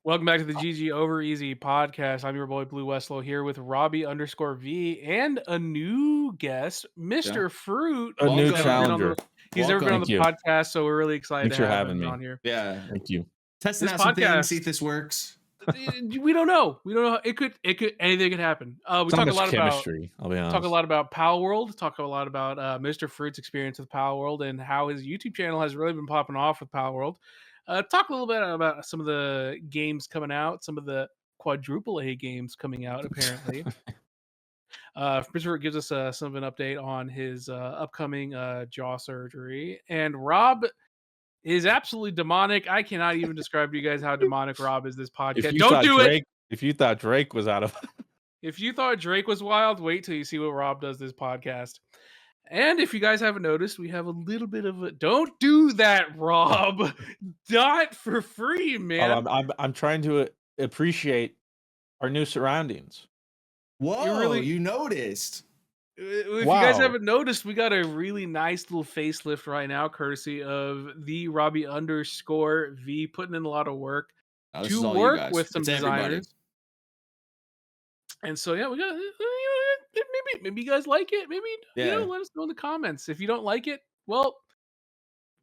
Welcome back to the GG Over Easy podcast. I'm your boy BlueWestlo here with Robbie_V and a new guest, Yeah. Mr. Fruit. A new He's never been on challenger. the he's never been on Thank the you. podcast, so we're really excited Thanks to for have having him me. on here. Yeah. Thank you. Testing This out some things, see podcast, if this works. we don't know. We don't know. It could anything could happen. We It's not talk a much lot about chemistry, I'll be talk a honest. lot about Palworld, talk a lot about Mr. Fruit's experience with Palworld and how his YouTube channel has really been popping off with Palworld. Talk a little bit about some of the games coming out, some of the quadruple A games coming out, apparently. Christopher gives us some of an update on his upcoming jaw surgery. And Rob is absolutely demonic. I cannot even describe to you guys how demonic Rob is this If podcast. you Don't thought do it! Drake was out of If you thought Drake was wild, wait till you see what Rob does this podcast. And if you guys haven't noticed, we have a little bit of a don't do that, Rob. Not for free, man. I'm trying to appreciate our new surroundings. Whoa, really- you noticed. If you guys Wow. haven't noticed, we got a really nice little facelift right now, courtesy of the Robbie_V, putting in a lot of work Oh, this to is all you work guys. with some It's everybody. designers. And so yeah, we got maybe you guys like it. Maybe Yeah. let us know in the comments. If you don't like it, well,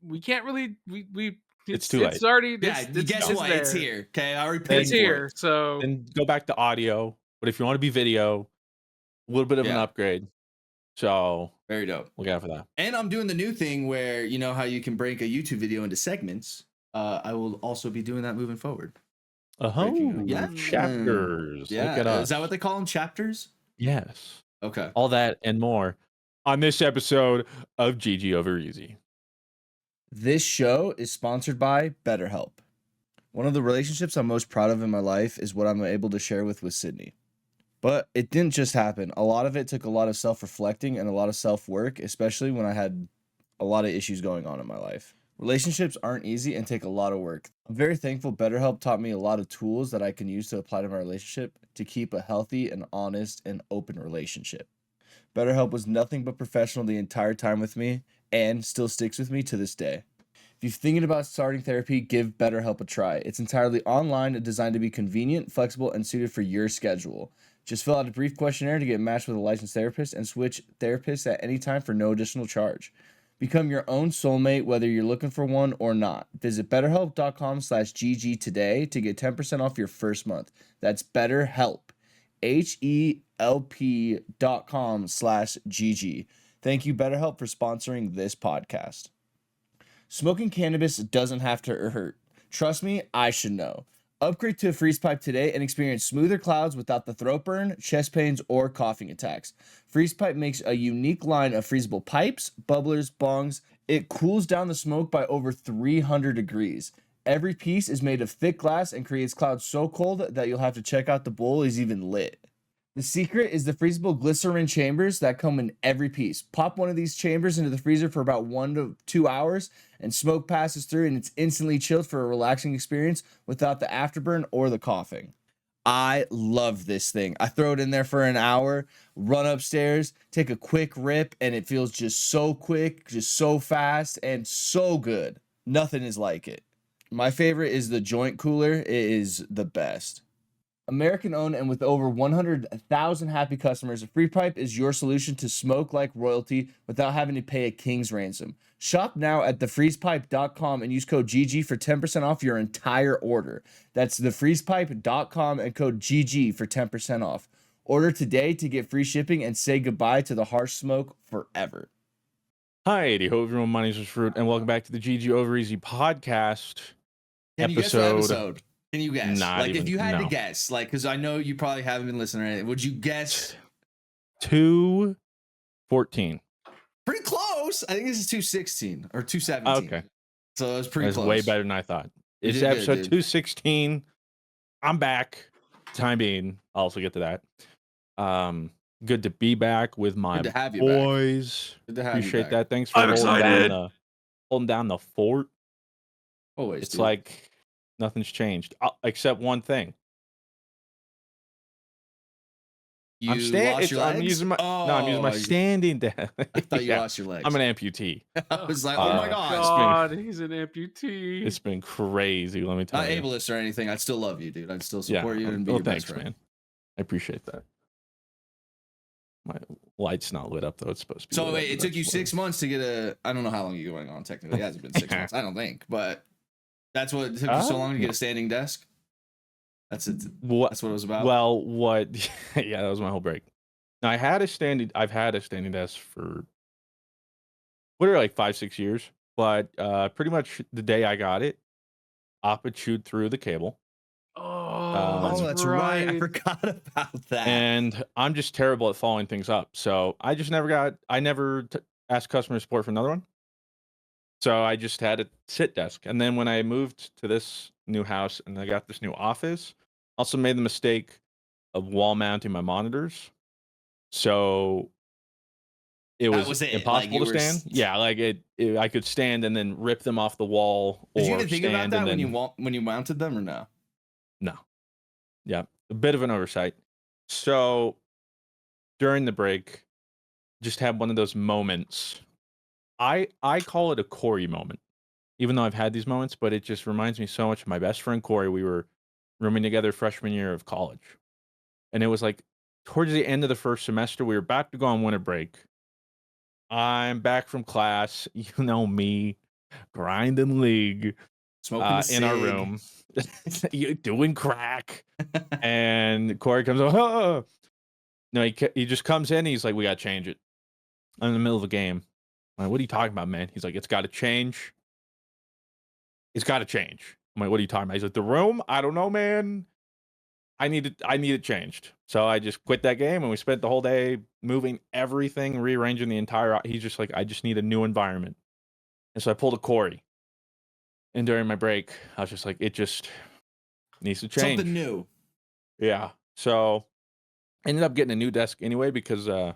we can't really we It's too late. It's already Yeah, guess what? there. It's here. Okay, I already paid It's for here. it. So Then go back to audio. But if you want to be video, a little bit of an Yeah. upgrade. So Very dope. look out for that. And I'm doing the new thing where you know how you can break a YouTube video into segments. I will also be doing that moving forward. Oh, Yeah. chapters. Yeah, Look at us. is that what they call them? Chapters? Yes. Okay. All that and more on this episode of GG Over Easy. This show is sponsored by BetterHelp. One of the relationships I'm most proud of in my life is what I'm able to share with Sydney. But it didn't just happen. A lot of it took a lot of self-reflecting and a lot of self-work, especially when I had a lot of issues going on in my life. Relationships aren't easy and take a lot of work. I'm very thankful BetterHelp taught me a lot of tools that I can use to apply to my relationship to keep a healthy and honest and open relationship. BetterHelp was nothing but professional the entire time with me and still sticks with me to this day. If you're thinking about starting therapy, give BetterHelp a try. It's entirely online and designed to be convenient, flexible, and suited for your schedule. Just fill out a brief questionnaire to get matched with a licensed therapist and switch therapists at any time for no additional charge. Become your own soulmate whether you're looking for one or not. Visit betterhelp.com/GG today to get 10% off your first month. That's BetterHelp. HELP.com/GG. Thank you, BetterHelp, for sponsoring this podcast. Smoking cannabis doesn't have to hurt. Trust me, I should know. Upgrade to a freeze pipe today and experience smoother clouds without the throat burn, chest pains, or coughing attacks. Freeze pipe makes a unique line of freezable pipes, bubblers, bongs. It cools down the smoke by over 300 degrees. Every piece is made of thick glass and creates clouds so cold that you'll have to check out the bowl is even lit. The secret is the freezable glycerin chambers that come in every piece. Pop one of these chambers into the freezer for about 1 to 2 hours and smoke passes through and it's instantly chilled for a relaxing experience without the afterburn or the coughing. I love this thing. I throw it in there for an hour, run upstairs, take a quick rip, and it feels just so quick, just so fast, and so good. Nothing is like it. My favorite is the joint cooler. It is the best. American owned and with over 100,000 happy customers, Free Pipe is your solution to smoke like royalty without having to pay a king's ransom. Shop now at thefreezepipe.com and use code GG for 10% off your entire order. That's thefreezepipe.com and code GG for 10% off. Order today to get free shipping and say goodbye to the harsh smoke forever. Hi, hello everyone. My name is Fruit, and welcome back to the GG Over Easy podcast. Can you guess the episode? Can you guess? Not Like, if you had to no. guess, like, because I know you probably haven't been listening or anything, would you guess? 214. Pretty close. I think this is 216 or 217. Okay, So it was pretty that's close. way better than I thought. You It's did good, episode dude. 216. I'm back. Time being, I'll also get to that. Good to be back with my Good to have you back. boys. Good to have you Appreciate back. that. Thanks for I'm excited. holding down the fort. Always. It's dude. like nothing's changed except one thing. You I'm lost your legs? I'm using my no, I'm using Oh, my standing desk. I thought you Yeah, lost your legs. I'm an amputee. I was like, oh my Uh, gosh. it's been God, he's an amputee. it's been crazy. Let me tell Not you. ableist or anything. I'd still love you, dude. I'd still Yeah. support you and be Well, your best thanks, friend. man. I appreciate that. My light's not lit up though. It's supposed to be. So lit wait, up, it but took you that's 6 months to get a. I don't know how long you're going on. Technically, it hasn't been 6 months. I don't think, but that's what it took you so long to get no. a standing desk. That's it. What? That's what it was about. Well, what? Yeah, that was my whole break. Now I've had a standing desk for what are like 5-6 years, but pretty much the day I got it, Oppa chewed through the cable. That's that's right. I forgot about that. And I'm just terrible at following things up. So I just never asked customer support for another one. So I just had a sit desk. And then when I moved to this new house and I got this new office, also made the mistake of wall mounting my monitors. So it That was was it. Like, impossible you to were stand. Yeah, like I could stand and then rip them off the wall, Did you or even think about stand that and then when you mounted them or no? no. Yeah, a bit of an oversight. So during the break, just had one of those moments. I call it a Corey moment, even though I've had these moments, but it just reminds me so much of my best friend Corey. We were rooming together freshman year of college, and it was like towards the end of the first semester. We were about to go on winter break. I'm back from class. You know me, grinding league Smoking a in our cig. room, doing crack, and Corey comes over. Oh. No, he just comes in. He's like, "We got to change it." I'm in the middle of a game. I'm like, "What are you talking about, man?" He's like, "It's got to change. It's got to change." I'm like, "What are you talking about?" He's like, "The room. I don't know, man. I need it changed." So I just quit that game, and we spent the whole day moving everything, rearranging the entire. He's just like, "I just need a new environment." And so I pulled a Corey. And during my break, I was just like, "It just needs to change." Something new. Yeah. So I ended up getting a new desk anyway because I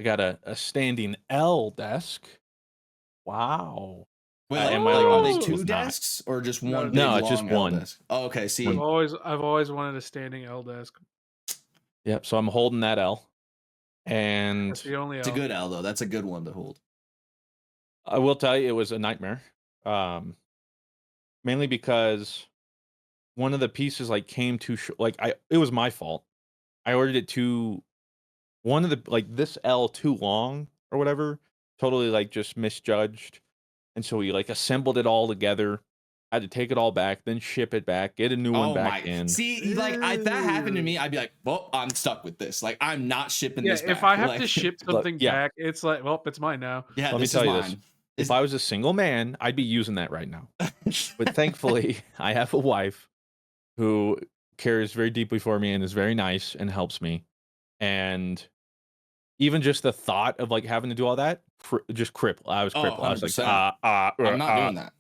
got a standing L desk. Wow. Wait, And my other are one they was two not. desks or just one No, big it's just long L one. desk? Oh, okay. See, One. I've always wanted a standing L desk. Yep. So I'm holding that L. And That's the only it's a L. good L though. That's a good one to hold. I will tell you, it was a nightmare. Mainly because one of the pieces like came too short. Like it was my fault. I ordered it too. One of the like this L too long or whatever. Totally like just misjudged. And so we like assembled it all together. Had to take it all back, then ship it back, get a new one Oh my! back in. See, like if that happened to me, I'd be like, "Well, I'm stuck with this. Like, I'm not shipping Yeah, this back." if I have Like, to ship Look, something yeah. back, it's like, well, it's mine now. yeah, Let me this tell is you this. mine. If I was a single man, I'd be using that right now. But thankfully, I have a wife who cares very deeply for me and is very nice and helps me. And even just the thought of like having to do all that, just crippled. I was Oh, crippled. I was like, 100%. I'm not doing that.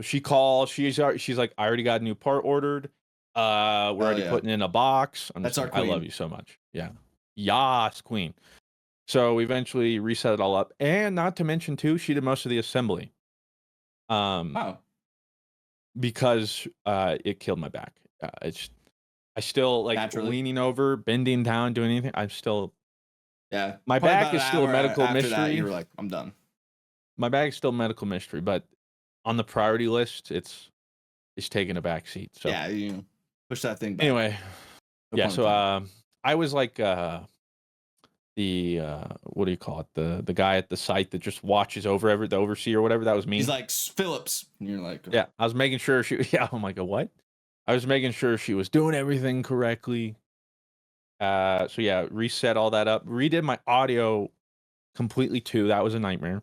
She calls. She's like, "I already got a new part ordered. We're already yeah. putting in a box." I'm That's just our like, "I love queen. you so much." Yeah. Yas, queen. So we eventually reset it all up. And not to mention too, she did most of the assembly. Wow. Because it killed my back. I still like Naturally. leaning over, bending down, doing anything. I'm still Yeah. my Probably back about is an still a hour medical after that, mystery. you were like, "I'm done." My bag is still a medical mystery, but on the priority list, it's taking a back seat. So Yeah, you push that thing back. anyway, No yeah. pun So intended. I was like the what do you call it? The guy at the site that just watches over the overseer or whatever. That was me. He's like, "Phillips," and you're like, Yeah, I was making sure she. Yeah, I'm like, what? I was making sure she was doing everything correctly. So yeah, reset all that up. Redid my audio completely too. That was a nightmare.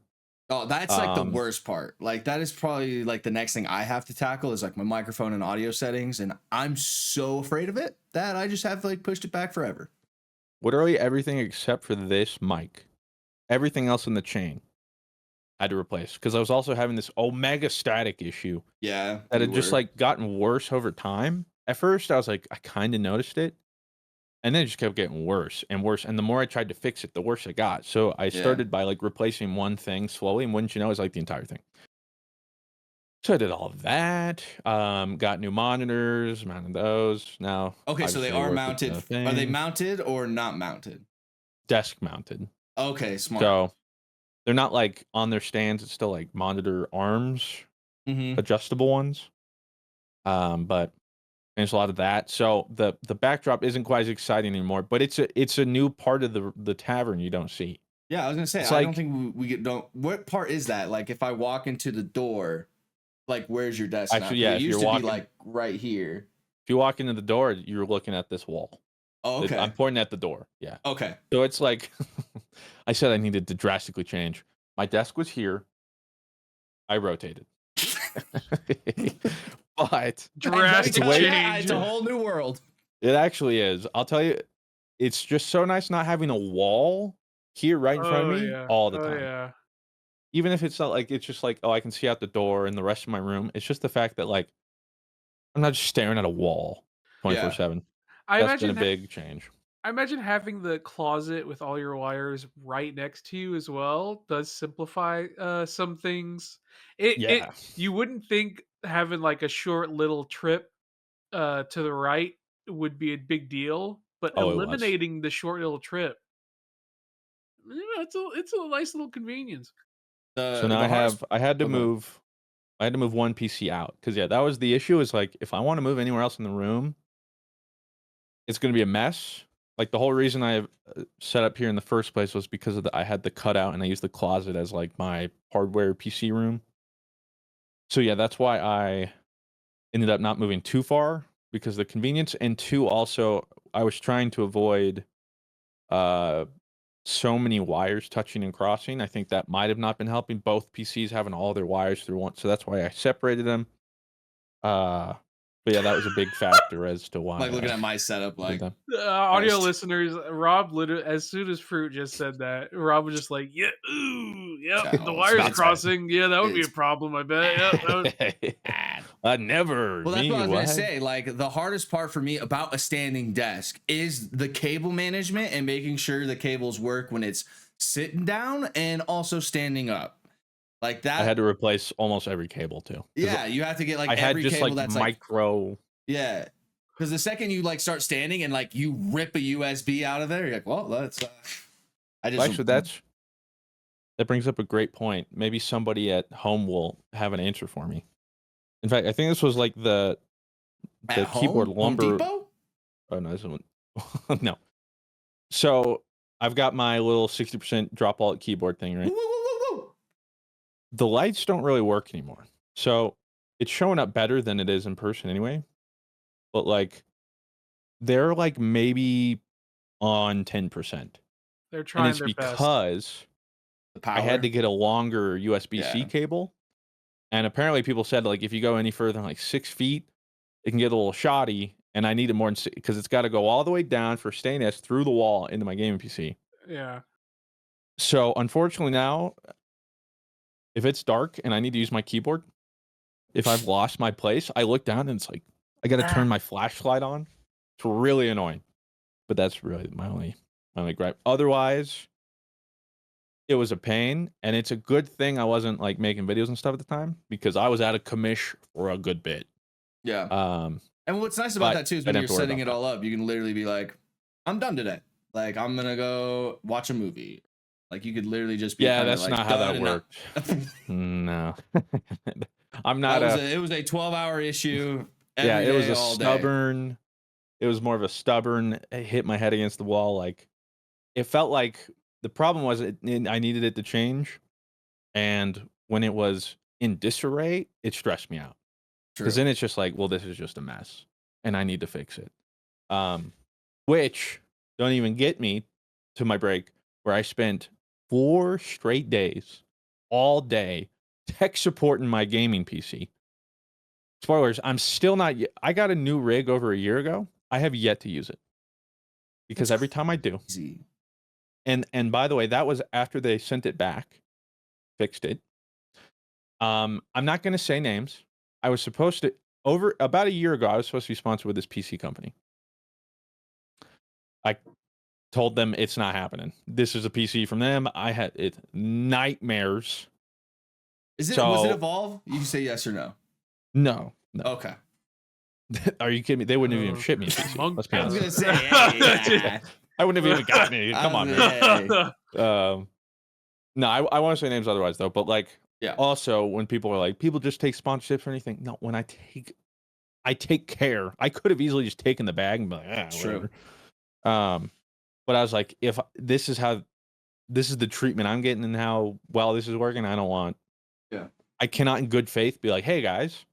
Oh, that's like the worst part. Like that is probably like the next thing I have to tackle is like my microphone and audio settings, and I'm so afraid of it that I just have like pushed it back forever. Literally everything except for this mic. Everything else in the chain I had to replace because I was also having this omega static issue Yeah, that you had just were. like gotten worse over time. At first, I was like, I kind of noticed it, and then it just kept getting worse and worse. And the more I tried to fix it, the worse it got. So I started by like replacing one thing slowly, and wouldn't you know, it's like the entire thing. So I did all of that. Got new monitors, mounted those. Now, Okay, so they obviously, are work with mounted. the Are they thing. mounted or not mounted? Desk mounted. Okay, smart. So they're not like on their stands. It's still like monitor arms, Mm-hmm. adjustable ones. But there's a lot of that. So the backdrop isn't quite as exciting anymore. But it's a new part of the tavern you don't see. Yeah, I was gonna say It's I don't like think we get don't. What part is that? Like, if I walk into the door, like, where's your desk now? actually, 'Cause yeah. it If you're used to be walking, like right here. if you walk into the door, you're looking at this wall. Oh, I'm okay. pointing at the door. Yeah. Okay. So it's like I said I needed to drastically change. My desk was here. I rotated. But Let me Drastic tell you, change. it's a whole new world. it actually is. I'll tell you, it's just so nice not having a wall here right in front of Oh me yeah. all the Oh time. yeah. Even if it's not like it's just like, oh, I can see out the door and the rest of my room. It's just the fact that like I'm not just staring at a wall Yeah. 24/7. I That's been a imagine. big change. I imagine having the closet with all your wires right next to you as well does simplify some things. It Yeah. you wouldn't think having like a short little trip to the right would be a big deal, but Oh, it was. eliminating the short little trip, it's a nice little convenience. So now The hardest. I had to Oh, go ahead. move one PC out because yeah, that was the issue. Is like if I want to move anywhere else in the room, it's going to be a mess. Like the whole reason I set up here in the first place was because of I had the cutout and I used the closet as like my hardware PC room. So yeah, that's why I ended up not moving too far because of the convenience, and two, also I was trying to avoid uh so many wires touching and crossing. I think that might have not been helping both PCs having all their wires through one. So that's why I separated them. Uh but yeah, that was a big factor as to why Like looking at my setup, I did like that. Audio Christ. listeners, Rob literally, as soon as Fruit just said that, Rob was just like, "Yeah, ooh, yep, Yeah, the oh, wires it's crossing. Yeah, that would be a it's problem. I bet. Yep, that would." bad. Never Well, that's what me I was gonna what? say. Like, the hardest part for me about a standing desk is the cable management and making sure the cables work when it's sitting down and also standing up. Like I had that. to replace almost every cable too because Yeah, you have to get like I had every just cable like that's like, micro. yeah. Because the second you like start standing and like you rip a USB out of there, you're like, well, that's I Well, just actually, that brings up a great point. Maybe somebody at home will have an answer for me. In fact, I think this was like at the keyboard Home lumber. Depot. Oh no, this one. No. So I've got my little 60% drop alt keyboard thing, Woo, right? woo, woo, woo, woo. The lights don't really work anymore. So it's showing up better than it is in person anyway. But like they're like maybe on 10%. They're And trying it's their best. because The I had power. to get a longer USB-C Yeah, cable. And apparently people said like if you go any further than like 6 feet, it can get a little shoddy. And I needed more than because it's got to go all the way down for stainless through the wall into my gaming PC. Yeah. So unfortunately now, if it's dark and I need to use my keyboard, if I've lost my place, I look down and it's like I got to turn my flashlight on. It's really annoying. But that's really my only gripe. Otherwise, it was a pain, and it's a good thing I wasn't like making videos and stuff at the time because I was out of commish for a good bit. yeah. Um, And what's nice about but that too is I when didn't you're have to worry setting about it that. all up, you can literally be like, I'm done today. Like, I'm gonna go watch a movie. Like, you could literally just be Yeah, kind of that's like not how done that and not. worked. No, I'm That not was a. it was a 12-hour issue Yeah, every it was day, a all day. stubborn. It was more of a stubborn hit my head against the wall. Like it felt like the problem was I needed it to change, and when it was in disarray, it stressed me out because True. then it's just like, well, this is just a mess, and I need to fix it. Which don't even get me to my break where I spent 4 straight days, all day, tech supporting my gaming PC. Spoilers, I'm still not. I got a new rig over a year ago. I have yet to use it because That's every time I do, crazy. and by the way, that was after they sent it back, fixed it. I'm not going to say names. I was supposed to over about a year ago. I was supposed to be sponsored with this PC company. I told them it's not happening. This is a PC from them. I had it nightmares Was it So Evolve? You can say yes or no. no. Okay. Are you kidding me? They wouldn't have even shipped me a PC. Monk. Let's be I was honest. gonna say, hey, I wouldn't have even gotten it. Come on, man. Hey. No, I want to say names otherwise though. But like, Yeah. also when people are like, people just take sponsorships or anything. No, when I take care. I could have easily just taken the bag and be like, True. whatever. But I was like, if this is the treatment I'm getting and how well this is working, I don't want. Yeah. I cannot in good faith be like, hey guys,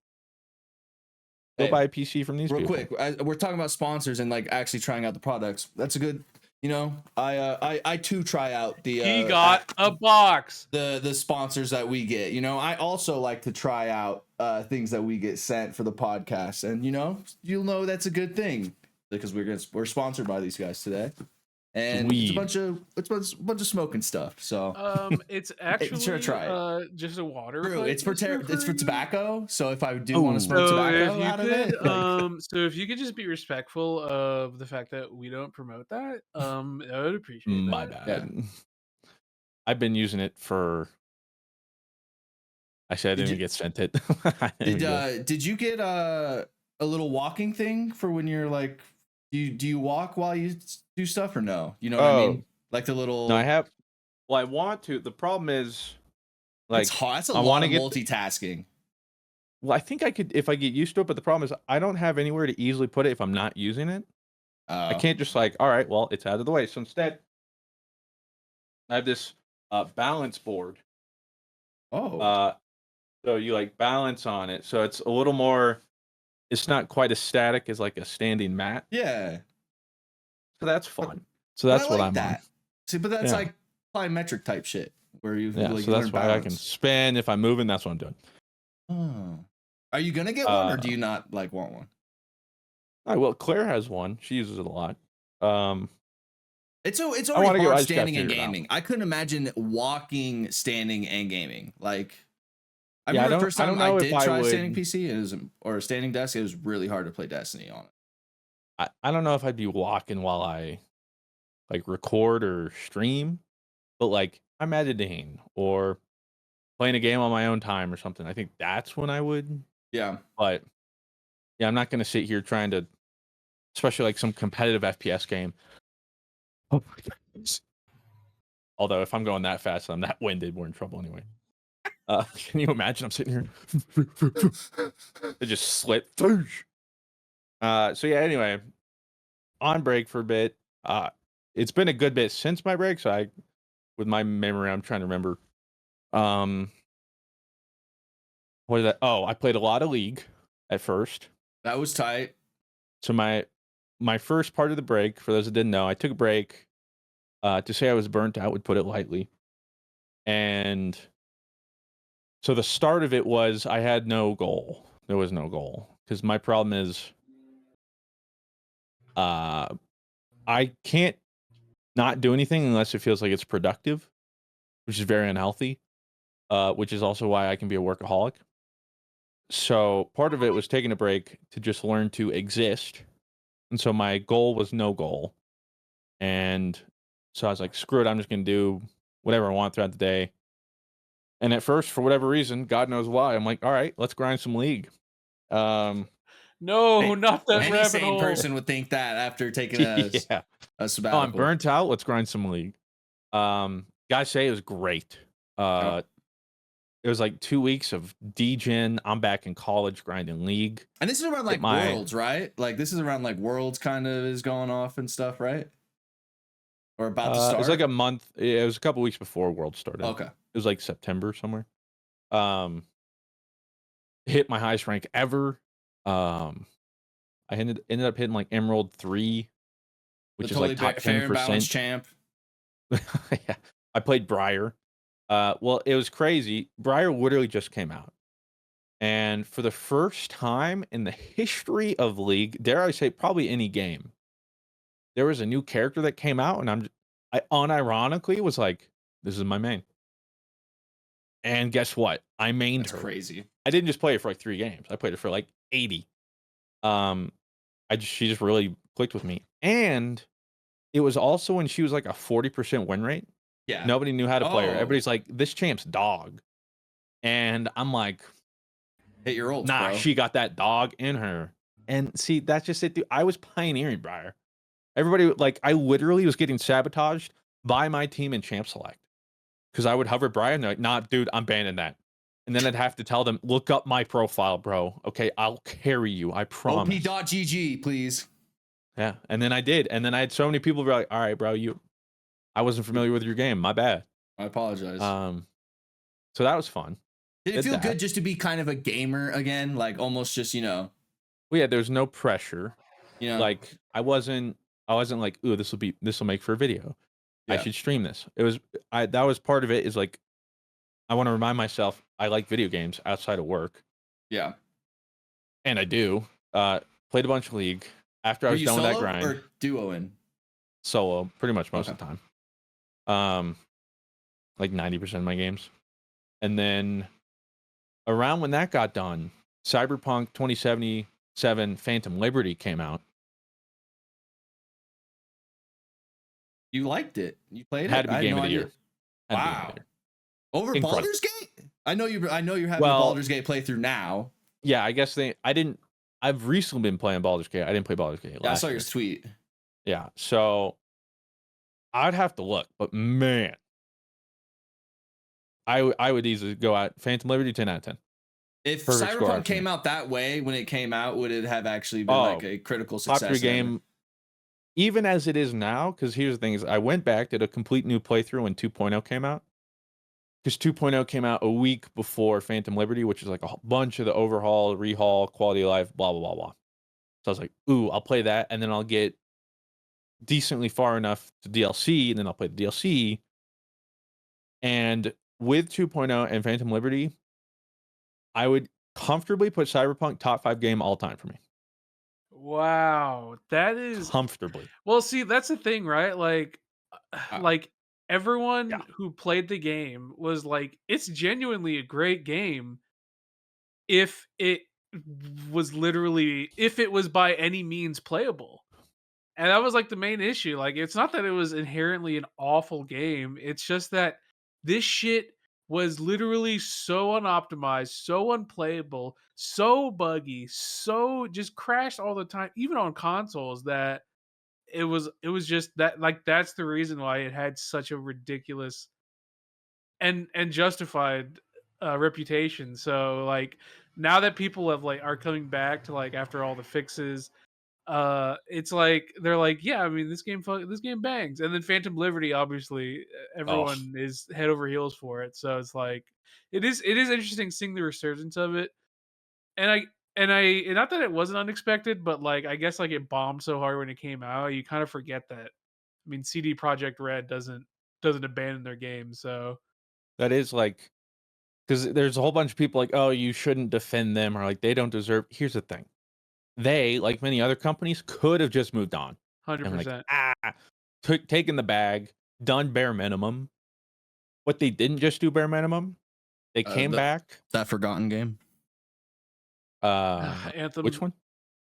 go Hey, buy a PC from these real people. quick, we're talking about sponsors and like actually trying out the products. That's a good, you know, I too try out the He got a box. the sponsors that we get. You know, I also like to try out things that we get sent for the podcast, and you know, you'll know that's a good thing because we're sponsored by these guys today, and it's a bunch of smoking stuff. So It's actually sure, try it. just a water. True, pipe, it's for Mr. it's for Fruit. tobacco. So if I do want to smoke So tobacco out of it, so if you could just be respectful of the fact that we don't promote that, I would appreciate My that. bad. Yeah. I've been using it for. Actually, I didn't even get sent it. Did you get a little walking thing for when you're like, do you walk while you do stuff or no? You know what I mean? Like the little. No, I have. Well, I want to. The problem is, like, it's hard. That's a I lot of get multitasking. Well, I think I could if I get used to it, but the problem is I don't have anywhere to easily put it if I'm not using it. I can't just like, all right, well, it's out of the way. So instead, I have this balance board. So you like balance on it, so it's a little more. It's not quite as static as like a standing mat. Yeah. So that's fun. So that's what I'm on. See, but that's like plyometric type shit where you so that's why I can spin if I'm moving. That's what I'm doing. Oh. Are you gonna get one or do you not like want one? All right, well, Claire has one. She uses it a lot. It's already hard standing and gaming. I couldn't imagine walking, standing, and gaming. Like, I remember the first time I did try a standing PC or a standing desk. It was really hard to play Destiny on it. I don't know if I'd be walking while I like record or stream, but like I'm editing or playing a game on my own time or something. I think that's when I would. Yeah. But yeah, I'm not going to sit here trying to, especially like some competitive FPS game. Oh my goodness. Although if I'm going that fast and I'm that winded, we're in trouble anyway. Can you imagine I'm sitting here? It just slit. So yeah, anyway, on break for a bit. It's been a good bit since my break, so with my memory, I'm trying to remember. What is that? Oh, I played a lot of League at first. That was tight. So my first part of the break, for those that didn't know, I took a break. To say I was burnt out would put it lightly. And so the start of it was I had no goal. There was no goal. Because my problem is I can't not do anything unless it feels like it's productive, which is very unhealthy, which is also why I can be a workaholic. So part of it was taking a break to just learn to exist. And so my goal was no goal. And so I was like, screw it, I'm just going to do whatever I want throughout the day. And at first, for whatever reason, God knows why, I'm like, all right, let's grind some League. No, not that Any rabbit sane hole. person would think that after taking a sabbatical. Oh, I'm burnt out. Let's grind some League. Guys say it was great. It was like 2 weeks of DGen. I'm back in college grinding League. And this is around like Worlds, right? Like this is around like Worlds kind of is going off and stuff, right? Or about to start? It was like a month. It was a couple weeks before World started. Okay. It was like September somewhere. Hit my highest rank ever. I ended up hitting like Emerald 3, which is like top 10%. Fair and balanced champ. Yeah. I played Briar. Well, it was crazy. Briar literally just came out. And for the first time in the history of League, dare I say probably any game, there was a new character that came out, and I unironically was like, this is my main. And guess what? I mained her. That's crazy. I didn't just play it for like 3 games. I played it for like 80. She just really clicked with me. And it was also when she was like a 40% win rate. Yeah. Nobody knew how to play her. Everybody's like, this champ's dog. And I'm like, Hit your olds, nah, bro. she got that dog in her. And see, that's just it, dude. I was pioneering, Briar. Everybody, like, I literally was getting sabotaged by my team in Champ Select. Because I would hover Briar and they're like, nah, dude, I'm banning that. And then I'd have to tell them, look up my profile, bro. Okay, I'll carry you. I promise. op.gg, please. Yeah. And then I did. And then I had so many people who were like, all right, bro, I wasn't familiar with your game. My bad. I apologize. So that was fun. Did it feel good just to be kind of a gamer again? Like almost just, Well, yeah, there's no pressure. Like I wasn't like, ooh, this will make for a video. I should stream this. That was part of it, is like, I want to remind myself I like video games outside of work. Yeah. And I do. Played a bunch of League after I was done with that grind. Or duoing? Solo, pretty much most of the time. Like 90% of my games. And then around when that got done, Cyberpunk 2077 Phantom Liberty came out. You liked it. You played it. Had to be game of the year. Wow. Over Incredible. Baldur's Gate? I know you're having a Baldur's Gate playthrough now. Yeah, I guess I've recently been playing Baldur's Gate. I didn't play Baldur's Gate. Yeah, I saw your tweet. Yeah, so I'd have to look, but man, I would easily go out Phantom Liberty 10 out of 10. If Perfect Cyberpunk came out that way when it came out, would it have actually been like a critical success? Top 3 game, even as it is now, because here's the thing is I went back, did a complete new playthrough when 2.0 came out. Because 2.0 came out a week before Phantom Liberty, which is like a bunch of the overhaul, rehaul, quality of life, blah, blah, blah, blah. So I was like, ooh, I'll play that, and then I'll get decently far enough to DLC, and then I'll play the DLC. And with 2.0 and Phantom Liberty, I would comfortably put Cyberpunk top 5 game all time for me. Wow, that is Comfortably. Well, see, that's the thing, right? Like everyone Yeah. who played the game was like, it's genuinely a great game if it was by any means playable. And that was like the main issue. Like, it's not that it was inherently an awful game. It's just that this shit was literally so unoptimized, so unplayable, so buggy, so just crashed all the time, even on consoles, that it was just that, like, that's the reason why it had such a ridiculous and justified reputation. So like now that people have like are coming back to like after all the fixes, it's like they're like, yeah, I mean this game bangs. And then Phantom Liberty, obviously everyone is head over heels for it. So it's like it is interesting seeing the resurgence of it. And I not that it wasn't unexpected, but like I guess like it bombed so hard when it came out, you kind of forget that. I mean, CD Projekt Red doesn't abandon their game, so That is like, because there's a whole bunch of people like, oh, you shouldn't defend them, or like they don't deserve. Here's the thing. They, like many other companies, could have just moved on. 100%. Like, taken the bag, done bare minimum. What they didn't just do bare minimum, they came back. That Forgotten game. Anthem. Which one?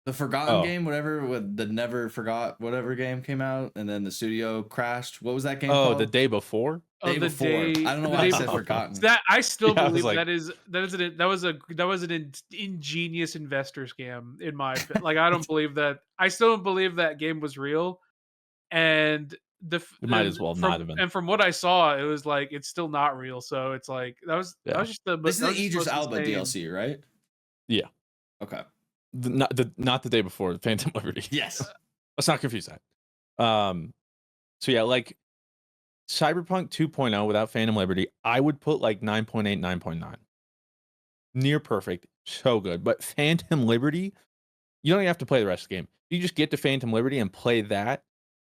The Forgotten game, whatever, with the Never Forgot whatever game came out, and then the studio crashed. What was that game called? The day before. Day before. I don't know why I said Forgotten. That I still believe like, that was an ingenious investor scam in my opinion. Like I still don't believe that game was real, and it might as well not have been. And from what I saw, it was like it's still not real. So it's like that was just the. This is the Idris Elba DLC, right? Yeah. Okay. Not the day before Phantom Liberty. Yes. Let's not confuse that. So yeah, like Cyberpunk 2.0 without Phantom Liberty, I would put like 9.8, 9.9. Near perfect. So good. But Phantom Liberty, you don't even have to play the rest of the game. You just get to Phantom Liberty and play that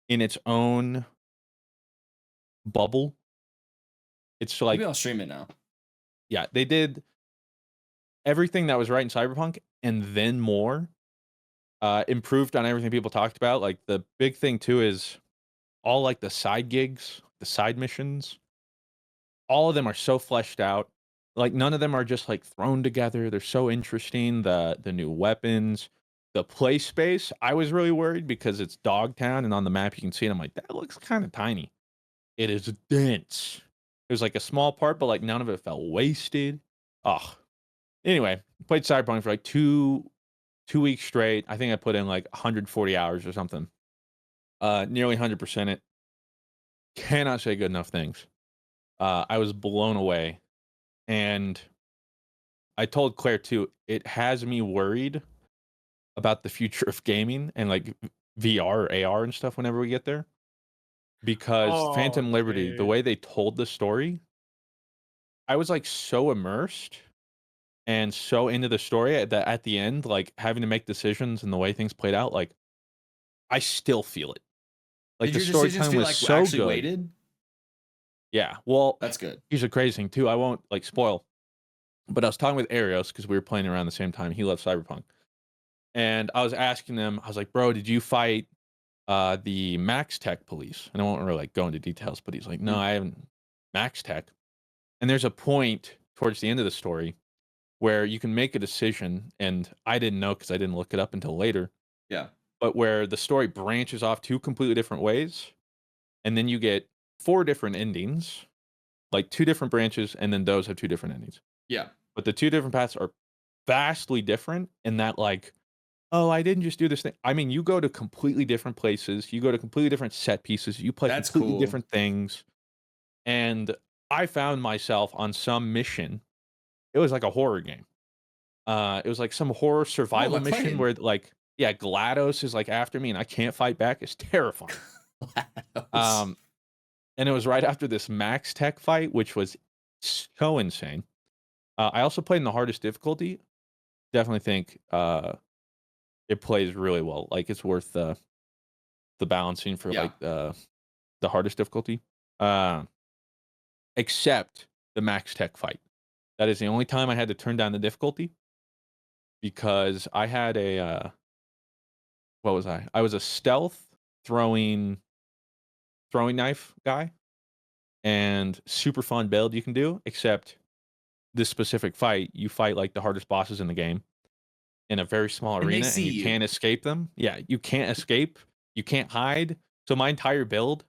in its own bubble. It's like, maybe I'll stream it now. Yeah, they did everything that was right in Cyberpunk and then more. Improved on everything people talked about. Like the big thing too is all like the side gigs, the side missions. All of them are so fleshed out. Like none of them are just like thrown together. They're so interesting. The new weapons, the play space. I was really worried because it's Dogtown and on the map you can see it. I'm like, that looks kind of tiny. It is dense. It was like a small part, but like none of it felt wasted. Oh, anyway, played Cyberpunk for like two weeks straight. I think I put in like 140 hours or something. Nearly 100% it. Cannot say good enough things. I was blown away, and I told Claire too. It has me worried about the future of gaming and like VR or AR and stuff whenever we get there, because Oh, Phantom Liberty, the dude. way they told the story, I was like so immersed and so into the story that at the end, like having to make decisions and the way things played out, like I still feel it. Like Did the your decisions storytelling feel was like so actually good. weighted? Yeah. Well, That's good. here's a crazy thing too. I won't like spoil, but I was talking with Arios because we were playing around the same time. He loves Cyberpunk, and I was asking him. I was like, "Bro, did you fight the Max Tech police?" And I won't really like go into details, but he's like, "No, Mm. I haven't." Max Tech, and there's a point towards the end of the story where you can make a decision, and I didn't know because I didn't look it up until later. Yeah. But where the story branches off two completely different ways, and then you get four different endings, like two different branches, and then those have two different endings. Yeah. But the two different paths are vastly different in that, like, oh, I didn't just do this thing. I mean, you go to completely different places, you go to completely different set pieces, you play That's completely cool. different things. And I found myself on some mission. It was like a horror game. It was like some horror Oh, am survival I mission playing? where like, yeah, GLaDOS is like after me and I can't fight back. It's terrifying. GLaDOS. Um, and it was right after this Max Tech fight, which was so insane. I also played in the hardest difficulty. Definitely think it plays really well. Like it's worth the balancing for Yeah. like the hardest difficulty. Uh, except the Max Tech fight. That is the only time I had to turn down the difficulty because I had a what was I? I was a stealth throwing knife guy and super fun build you can do, except this specific fight, you fight like the hardest bosses in the game in a very small And they arena and see you you. can't escape them. Yeah, you can't escape. You can't hide. So my entire build,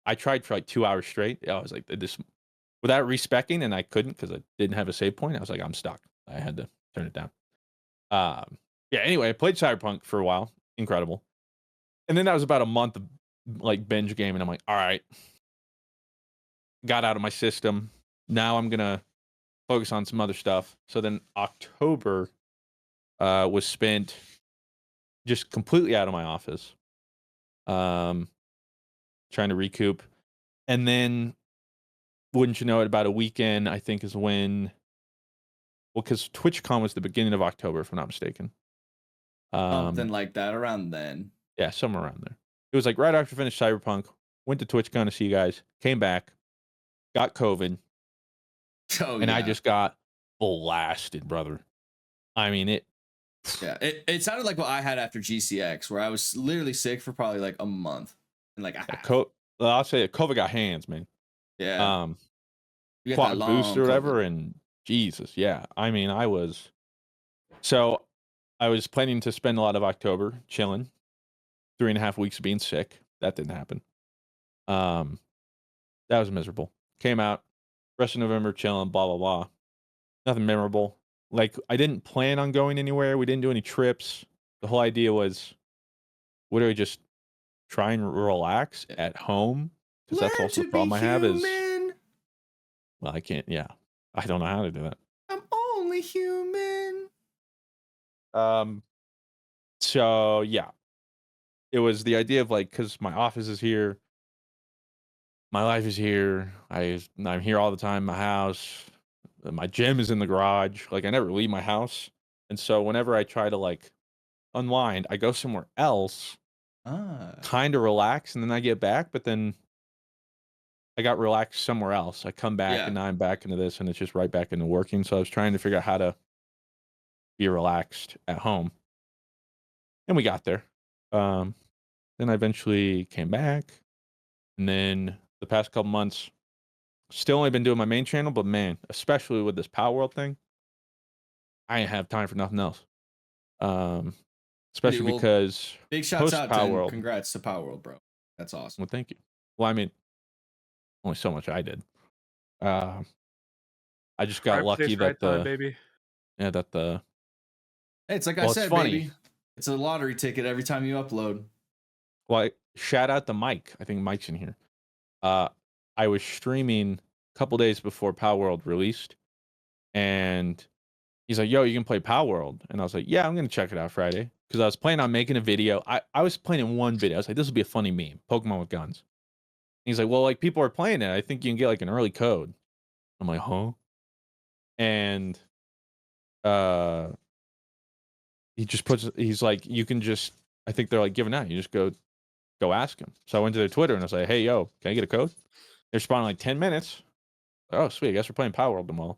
I tried for like 2 hours straight. I was like this without respecing, and I couldn't because I didn't have a save point. I was like, I'm stuck. I had to turn it down. Yeah, anyway, I played Cyberpunk for a while. Incredible. And then that was about a month of like binge game, and I'm like, all right, got out of my system. Now I'm gonna focus on some other stuff. So then October was spent just completely out of my office, um, trying to recoup. And then, wouldn't you know it, about a weekend, I think is when, well, because TwitchCon was the beginning of October, if I'm not mistaken. Something like that around then. Yeah, somewhere around there. It was like right after I finished Cyberpunk, went to TwitchCon to see you guys, came back, got COVID, Oh and I yeah. just got blasted, brother. I mean, it. Yeah. It sounded like what I had after GCX, where I was literally sick for probably like a month and like a half. Well, I'll say it, COVID got hands, man. Yeah. Um, You got that quad boost long or COVID. whatever, and Jesus, yeah. I mean, so I was planning to spend a lot of October chilling, 3.5 weeks of being sick. That didn't happen. That was miserable. Came out, rest of November chilling, blah blah blah. Nothing memorable. Like I didn't plan on going anywhere. We didn't do any trips. The whole idea was, what do we just try and relax at home? Because that's Learn also the to be problem I have is, human. well, I can't. Yeah, I don't know how to do that. I'm only human. So yeah, it was the idea of like, because my office is here, my life is here. I'm here all the time. My house, my gym is in the garage. Like I never leave my house, and so whenever I try to like unwind, I go somewhere else, Ah. kind of relax, and then I get back. But then I got relaxed somewhere else. I come back, Yeah. and now I'm back into this, and it's just right back into working. So I was trying to figure out how to be relaxed at home, and we got there. Um, then I eventually came back, and then the past couple months, still only been doing my main channel, but man, especially with this Palworld thing, I ain't have time for nothing else. Dude, Especially well, because big shouts post out to and Palworld. congrats to Palworld, bro. That's awesome. Well, thank you. Well, I mean, only so much I did. Uh, I just got Right lucky place, right that time, baby. the Hey, it's like I well, it's said, funny. baby. It's a lottery ticket every time you upload. Well, shout out to Mike. I think Mike's in here. I was streaming a couple days before Palworld released, and he's like, "Yo, you can play Palworld," and I was like, "Yeah, I'm gonna check it out Friday," because I was planning on making a video. I was playing in one video. I was like, "This will be a funny meme, Pokemon with guns." He's like, "Well, like people are playing it. I think you can get like an early code." I'm like, "Huh?" And uh, he's like, "You can just." I think they're like giving out. You just go ask him. So I went to their Twitter and I was like, "Hey, yo, can I get a code?" They responded in like 10 minutes. Oh, sweet. I guess we're playing Palworld tomorrow.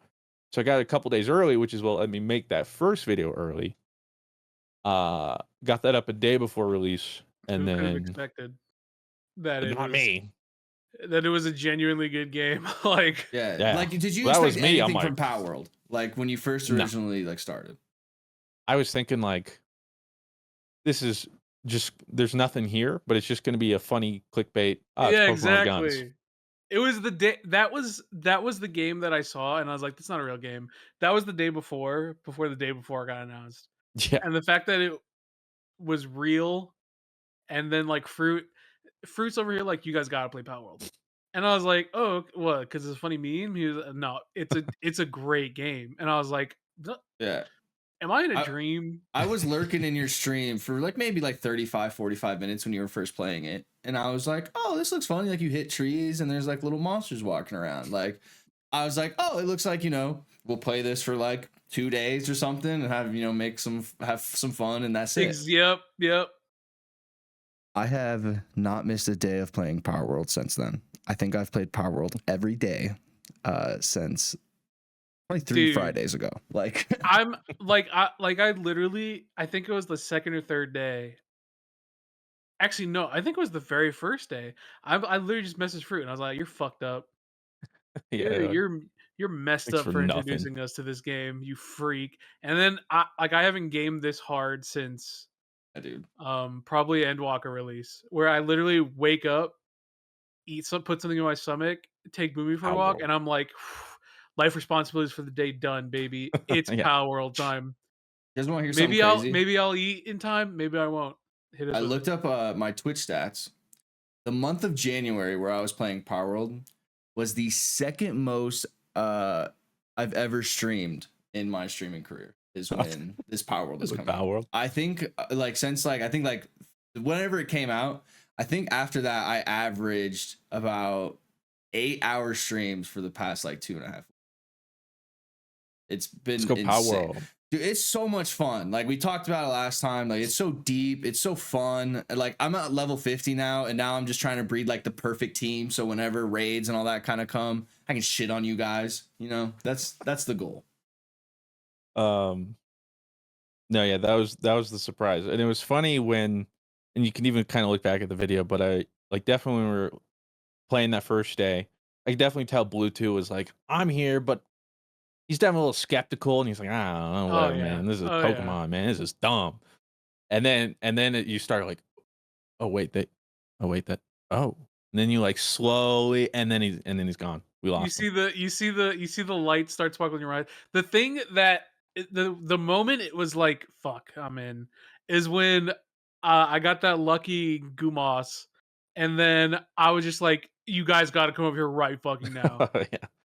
So I got it a couple days early, which is, well, let me make that first video early. Got that up a day before release, and Who could have then expected that it not was me. a genuinely good game? Like, Yeah. Yeah. Like, did you Well, that was expect me. I'm anything like, from Palworld? Like when you first no. originally like started? I was thinking like, this is just there's nothing here, but it's just going to be a funny clickbait. Oh, it's yeah, Pokemon with guns. exactly. It was the day that was the game that I saw, and I was like, "That's not a real game." That was the day before the day before it got announced, Yeah. and the fact that it was real, and then like fruits over here, like, you guys gotta play Power World, and I was like, "Oh, what? Because it's a funny meme." He was, "No, it's a great game," and I was like, Yeah. "Am I in a I, dream?" I was lurking in your stream for like maybe like 35, 45 minutes when you were first playing it. And I was like, oh, this looks funny. Like you hit trees and there's like little monsters walking around. Like I was like, oh, it looks like, we'll play this for like 2 days or something and have, have some fun and that's it. Yep, yep. I have not missed a day of playing Power World since then. I think I've played Power World every day since probably three Dude. Fridays ago. Like I'm I literally, I think it was the second or third day. Actually, no, I think it was the very first day. I literally just messaged Fruit and I was like, "You're fucked up. You're Yeah. you're you're messed Thanks up for for nothing. introducing us to this game, you freak." And then I haven't gamed this hard since Yeah, dude. probably Endwalker release, where I literally wake up, put something in my stomach, take Boomy for a walk, Palworld. and I'm like, life responsibilities for the day done, baby. It's Yeah. Power World time. You guys want to hear something crazy? Maybe I'll eat in time, maybe I won't. Hit us I with looked it. up my Twitch stats. The month of January where I was playing Power World was the second most I've ever streamed in my streaming career is when this Power World is With coming out. Palworld. I think whenever it came out, I think after that I averaged about 8-hour streams for the past like 2.5. It's been Let's go insane. Palworld. Dude, it's so much fun. Like we talked about it last time. Like it's so deep. It's so fun. Like I'm at level 50 now, and now I'm just trying to breed like the perfect team. So whenever raids and all that kind of come, I can shit on you guys. That's the goal. No, yeah, that was the surprise. And it was funny and you can even kind of look back at the video, but I like definitely when we were playing that first day, I could definitely tell Blue 2 was like, I'm here, but he's definitely a little skeptical and he's like, I don't know, Oh whatever, yeah. man. This is Oh yeah. Pokemon, man. This is dumb. And then you start like, oh wait, and then you like slowly and then he's gone. We You lost him. see the light start sparkling in your eyes. The thing that the moment it was like, fuck, I'm in, is when I got that lucky Gumas, and then I was just like, you guys got to come over here right fucking now. Yeah.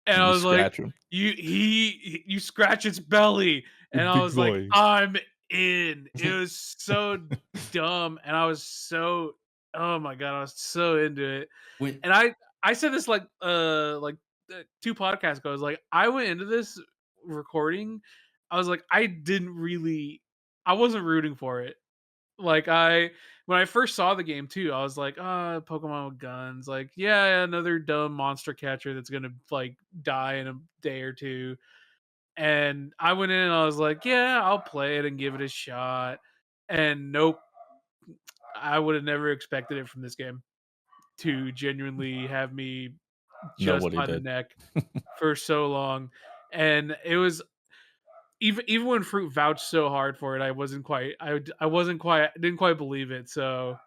And I You was like, scratch him. you scratch its belly, and I Big was like, boy. I'm in. It was so dumb, and I was so, oh my god, I was so into it. When And I said this two podcasts ago. I was like, I went into this recording, I was like, I wasn't rooting for it. Like when I first saw the game too, I was like, Pokemon with guns. Like, yeah, another dumb monster catcher that's gonna like die in a day or two. And I went in and I was like, yeah, I'll play it and give it a shot. And nope, I would have never expected it from this game to genuinely have me just Nobody by the did. neck for so long. And it was even when Fruit vouched so hard for it, I didn't quite believe it. So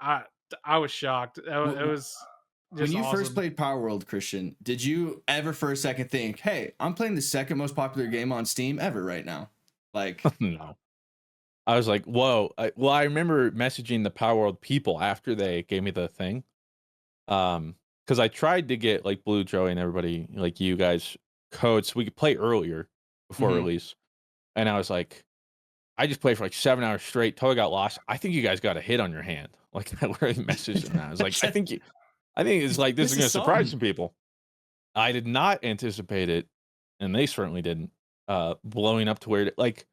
I I was shocked. It was When Just you first awesome. played Power World, Christian, did you ever for a second think, hey, I'm playing the second most popular game on Steam ever right now? Like, No. I was like, whoa. I remember messaging the Power World people after they gave me the thing. Because I tried to get like Blue Joey and everybody, like you guys, codes so we could play earlier before Mhm. release. And I was like, I just played for like 7 hours straight, totally got lost. I think you guys got a hit on your hand. Like I literally messaged them that. I was like, I think it's like this This is is gonna surprise something. some people. I did not anticipate it, and they certainly didn't. Blowing up to where like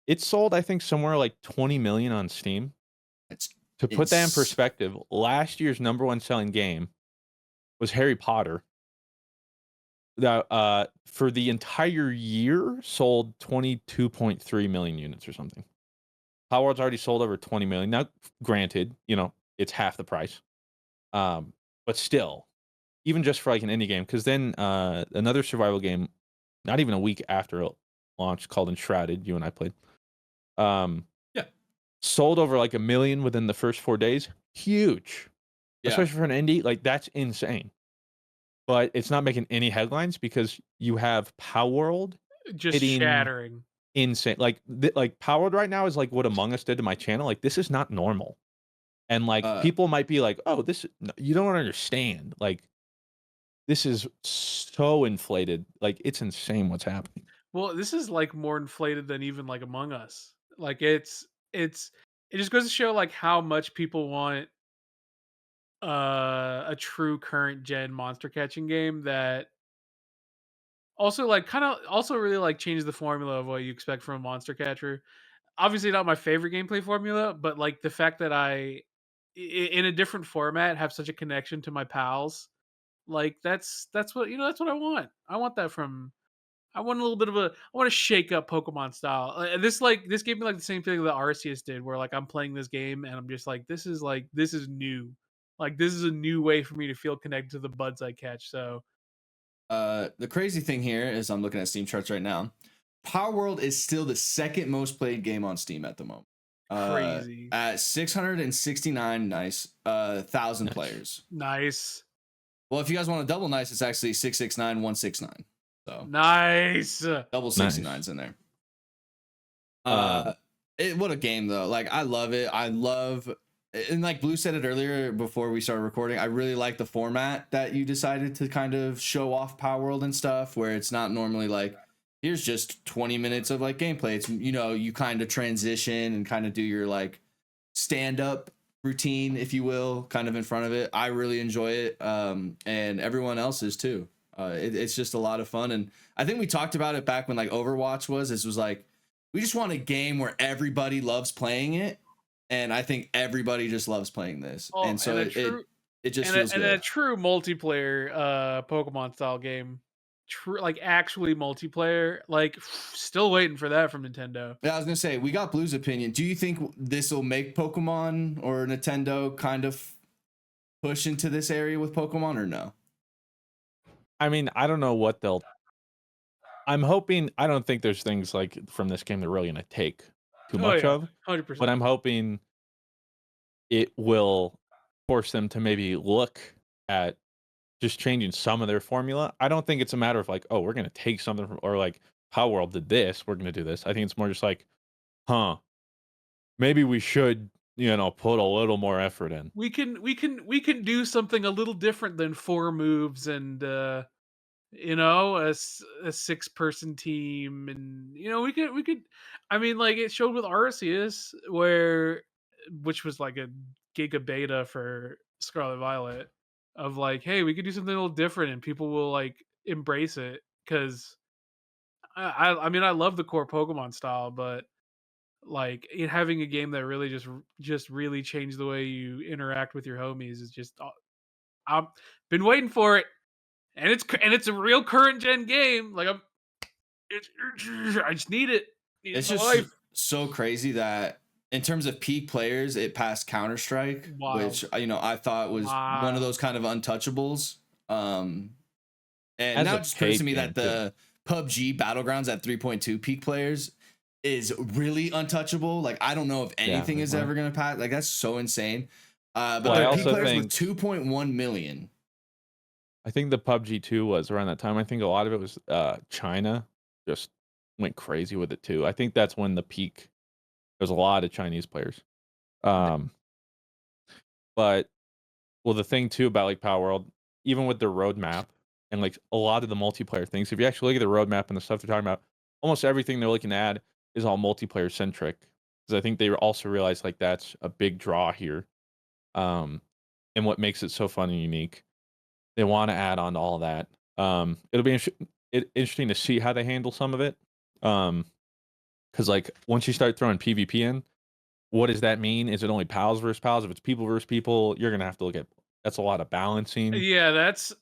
it sold, I think, somewhere like 20 million on Steam. It's To put that in perspective, last year's number one selling game was Harry Potter. That for the entire year sold 22.3 million units or something. Power World's already sold over 20 million. Now, granted, it's half the price. But still, even just for like an indie game, because then another survival game, not even a week after it launched, called Enshrouded, you and I played. Yeah. Sold over like 1 million within the first 4 days. Huge. Yeah. Especially for an indie, like that's insane. But it's not making any headlines because you have Power World Just hitting shattering. insane. Like Power World right now is like what Among Us did to my channel. Like this is not normal. And like people might be like, "Oh, you don't understand." Like this is so inflated. Like it's insane what's happening. Well, this is like more inflated than even like Among Us. Like it just goes to show like how much people want a true current gen monster catching game that also like kind of also really like changes the formula of what you expect from a monster catcher. Obviously not my favorite gameplay formula, but like the fact that in a different format have such a connection to my pals, like that's what that's what I want. I want that from I want a little bit of a I want to shake up Pokemon style. This gave me like the same feeling that Arceus did, where like I'm playing this game and I'm just like this is new. Like this is a new way for me to feel connected to the buds I catch. So the crazy thing here is I'm looking at Steam charts right now. Power World is still the second most played game on Steam at the moment. crazy. At 669 thousand Nice. players. Nice. Well, if you guys want a double nice, it's actually 669,169. So Nice. double 69s in there. What a game though. Like I love it. And like Blue said it earlier before we started recording, I really like the format that you decided to kind of show off Power World and stuff, where it's not normally like here's just 20 minutes of like gameplay. It's you kind of transition and kind of do your like stand-up routine, if you will, kind of in front of it. I really enjoy it, and everyone else is too. It's just a lot of fun, and I think we talked about it back when like Overwatch was. This was like we just want a game where everybody loves playing it, and I think everybody just loves playing this, Oh, and so it just feels and good. a true multiplayer Pokemon style game. True, like actually multiplayer. Like still waiting for that from Nintendo. Yeah, I was gonna say we got Blue's opinion. Do you think this will make Pokemon or Nintendo kind of push into this area with Pokemon, or no? I mean, I don't know what I'm hoping. I don't think there's things like from this game they're really gonna take too Oh much yeah, of, 100%. but I'm hoping it will force them to maybe look at just changing some of their formula. I don't think it's a matter of like, oh, we're gonna take something from, or like Power World did this, we're gonna do this. I think it's more just like, maybe we should, put a little more effort in. We can do something a little different than 4 moves and a 6-person team, and we could I mean like it showed with Arceus which was like a giga beta for Scarlet Violet of like, hey, we could do something a little different and people will like embrace it because I mean I love the core Pokemon style, but like it having a game that really just really changed the way you interact with your homies is just I've been waiting for it, and it's a real current gen game. Like I just need it. Need it It's in my just life. so crazy that in terms of peak players, it passed Counter-Strike, Wild. which I thought was one of those kind of untouchables. And As now a it just proves to paid me game, that the PUBG Battlegrounds at 3.2 peak players is really untouchable. Like I don't know if anything is wow. ever gonna pass. Like that's so insane. But Well, I their peak also players with think 2.1 million. I think the PUBG 2 was around that time. I think a lot of it was China just went crazy with it too. I think that's when the peak. There's a lot of Chinese players. Um, but well, the thing too about like Power World, even with their roadmap and like a lot of the multiplayer things, if you actually look at the roadmap and the stuff they're talking about, almost everything they're looking to add is all multiplayer centric. Because I think they also realize like that's a big draw here, and what makes it so fun and unique. They want to add on to all that. It'll be interesting to see how they handle some of it. Because like once you start throwing PvP in, what does that mean? Is it only pals versus pals? If it's people versus people, you're gonna have to look at. That's a lot of balancing, Yeah, that's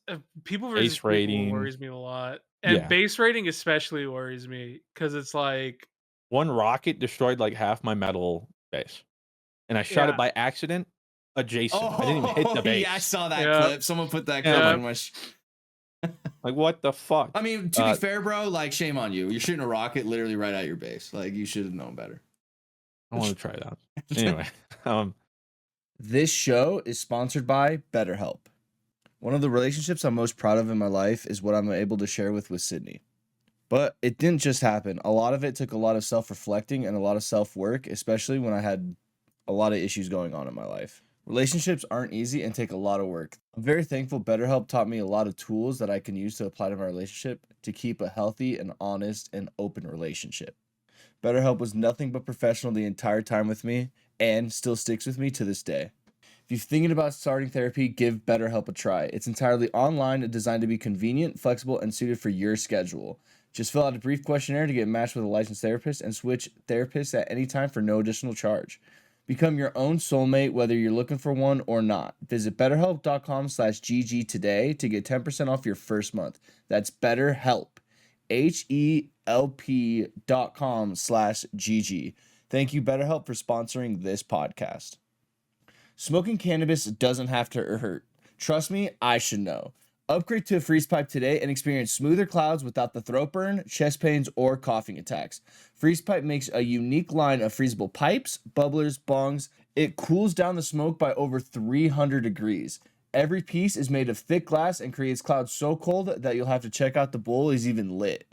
people versus base people rating. worries me a lot, and Yeah, base rating especially worries me because it's like, one rocket destroyed like half my metal base, and I shot it yeah, by accident adjacent. I didn't even hit Oh, the yeah, I base. saw that yeah, clip. Someone put that And I'm clip yeah. like, in my. like what the fuck? I mean, to be fair, bro, like shame on you. You're shooting a rocket literally right at your base. Like you should have known better. I want to try it out. Anyway, This show is sponsored by BetterHelp. One of the relationships I'm most proud of in my life is what I'm able to share with Sydney. But it didn't just happen. A lot of it took a lot of self-reflecting and a lot of self-work, especially when I had a lot of issues going on in my life. Relationships aren't easy and take a lot of work. I'm very thankful BetterHelp taught me a lot of tools that I can use to apply to my relationship to keep a healthy and honest and open relationship. BetterHelp was nothing but professional the entire time with me and still sticks with me to this day. If you're thinking about starting therapy, give BetterHelp a try. It's entirely online and designed to be convenient, flexible, and suited for your schedule. Just fill out a brief questionnaire to get matched with a licensed therapist and switch therapists at any time for no additional charge. Become your own soulmate whether you're looking for one or not. Visit betterhelp.com/GG today to get 10% off your first month. That's BetterHelp. HELP.com/GG. Thank you, BetterHelp, for sponsoring this podcast. Smoking cannabis doesn't have to hurt. Trust me, I should know. Upgrade to a freeze pipe today and experience smoother clouds without the throat burn, chest pains, or coughing attacks. Freeze pipe makes a unique line of freezable pipes, bubblers, bongs. It cools down the smoke by over 300 degrees. Every piece is made of thick glass and creates clouds so cold that you'll have to check out the bowl is even lit.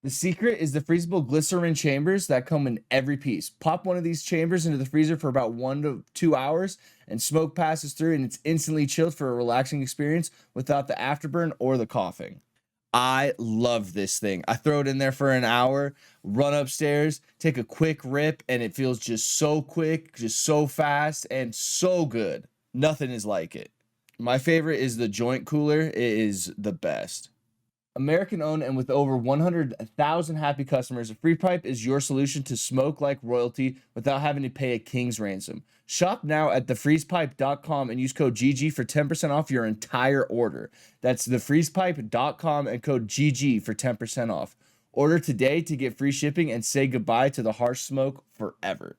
The secret is the freezable glycerin chambers that come in every piece. Pop one of these chambers into the freezer for about 1 to 2 hours, and smoke passes through and it's instantly chilled for a relaxing experience without the afterburn or the coughing. I love this thing. I throw it in there for an hour, run upstairs, take a quick rip, and it feels just so quick, just so fast, and so good. Nothing is like it. My favorite is the joint cooler. It is the best. American owned and with over 100,000 happy customers, Free Pipe is your solution to smoke like royalty without having to pay a king's ransom. Shop now at thefreezepipe.com and use code GG for 10% off your entire order. That's thefreezepipe.com and code GG for 10% off. Order today to get free shipping and say goodbye to the harsh smoke forever.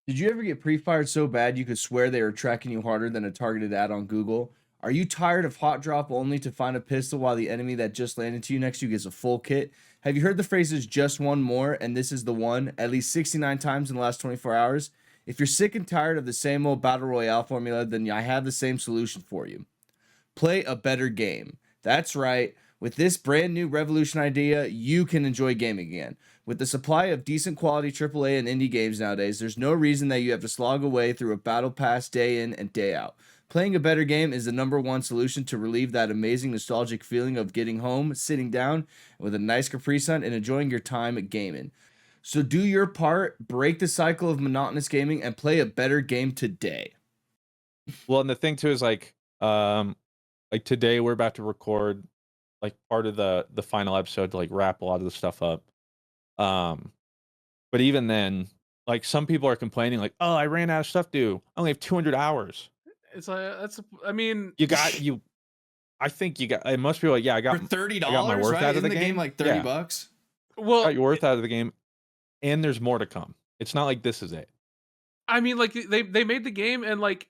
Did you ever get pre-fired so bad you could swear they were tracking you harder than a targeted ad on Google? Are you tired of hot drop only to find a pistol while the enemy that just landed to you next to you gets a full kit? Have you heard the phrases just one more and this is the one at least 69 times in the last 24 hours? If you're sick and tired of the same old battle royale formula, then I have the same solution for you. Play a better game. That's right. With this brand new revolution idea, you can enjoy gaming again. With the supply of decent quality AAA and indie games nowadays, there's no reason that you have to slog away through a battle pass day in and day out. Playing a better game is the number one solution to relieve that amazing nostalgic feeling of getting home, sitting down with a nice Capri Sun and enjoying your time gaming. So do your part, break the cycle of monotonous gaming, and play a better game today. well, and the thing too is like today we're about to record like part of the final episode to like wrap a lot of the stuff up. But even then, like some people are complaining, like, "Oh, I ran out of stuff to do. I only have 200 hours." It's like I mean, You got you. I think you got. It must be like, yeah, For I $30, got my worth right? out of Isn't the the game game. like 30 Yeah, bucks? well, got your worth out of the game, and there's more to come. It's not like this is it. I mean, like they made the game and like,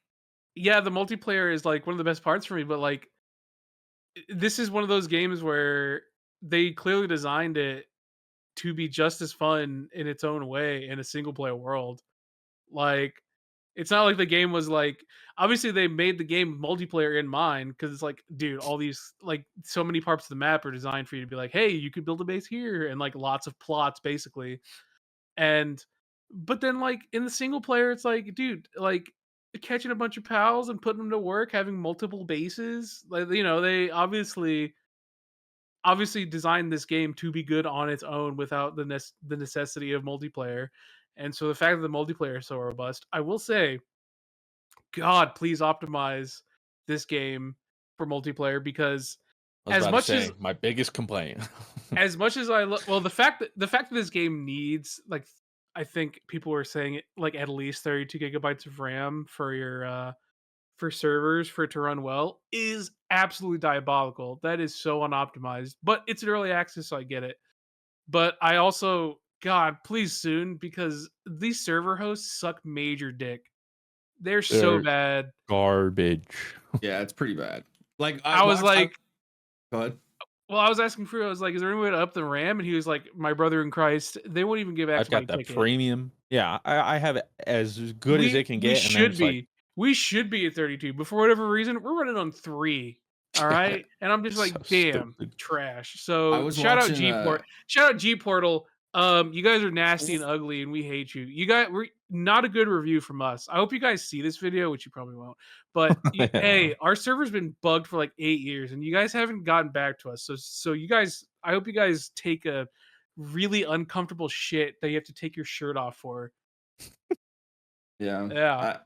yeah, the multiplayer is like one of the best parts for me, but like this is one of those games where they clearly designed it to be just as fun in its own way in a single player world. Like It's not like the game was like obviously they made the game multiplayer in mind because it's like, dude, all these like so many parts of the map are designed for you to be like, hey, you could build a base here and like lots of plots basically. And but then like in the single player, it's like, dude, like catching a bunch of pals and putting them to work, having multiple bases. Like, they obviously designed this game to be good on its own without the necessity of multiplayer. And so the fact that the multiplayer is so robust, I will say, God, please optimize this game for multiplayer because I was as about to much as say my biggest complaint. well, the fact that this game needs like I think people were saying it like at least 32 gigabytes of RAM for your for servers for it to run well is absolutely diabolical. That is so unoptimized, but it's an early access, so I get it. But I also, God, please soon because these server hosts suck major dick. They're so They're bad. garbage. Yeah, it's pretty bad. Like I was like, go ahead. well, I was asking Fru, I was like, is there any way to up the RAM? And he was like, my brother in Christ, they won't even give I've got exabyte the ticket. premium. Yeah, I have it as good as it can We get, and then should it's be. like We should be at 32, but for whatever reason, we're running on 3. All right. And I'm just so like, damn, stupid. trash. I So was shout out watching Shout out G Portal. You guys are nasty and ugly, and we hate you. You guys, we're not a good review from us. I hope you guys see this video, which you probably won't. But Yeah. hey, our server's been bugged for like 8 years, and you guys haven't gotten back to us. So you guys, I hope you guys take a really uncomfortable shit that you have to take your shirt off for. yeah. Yeah.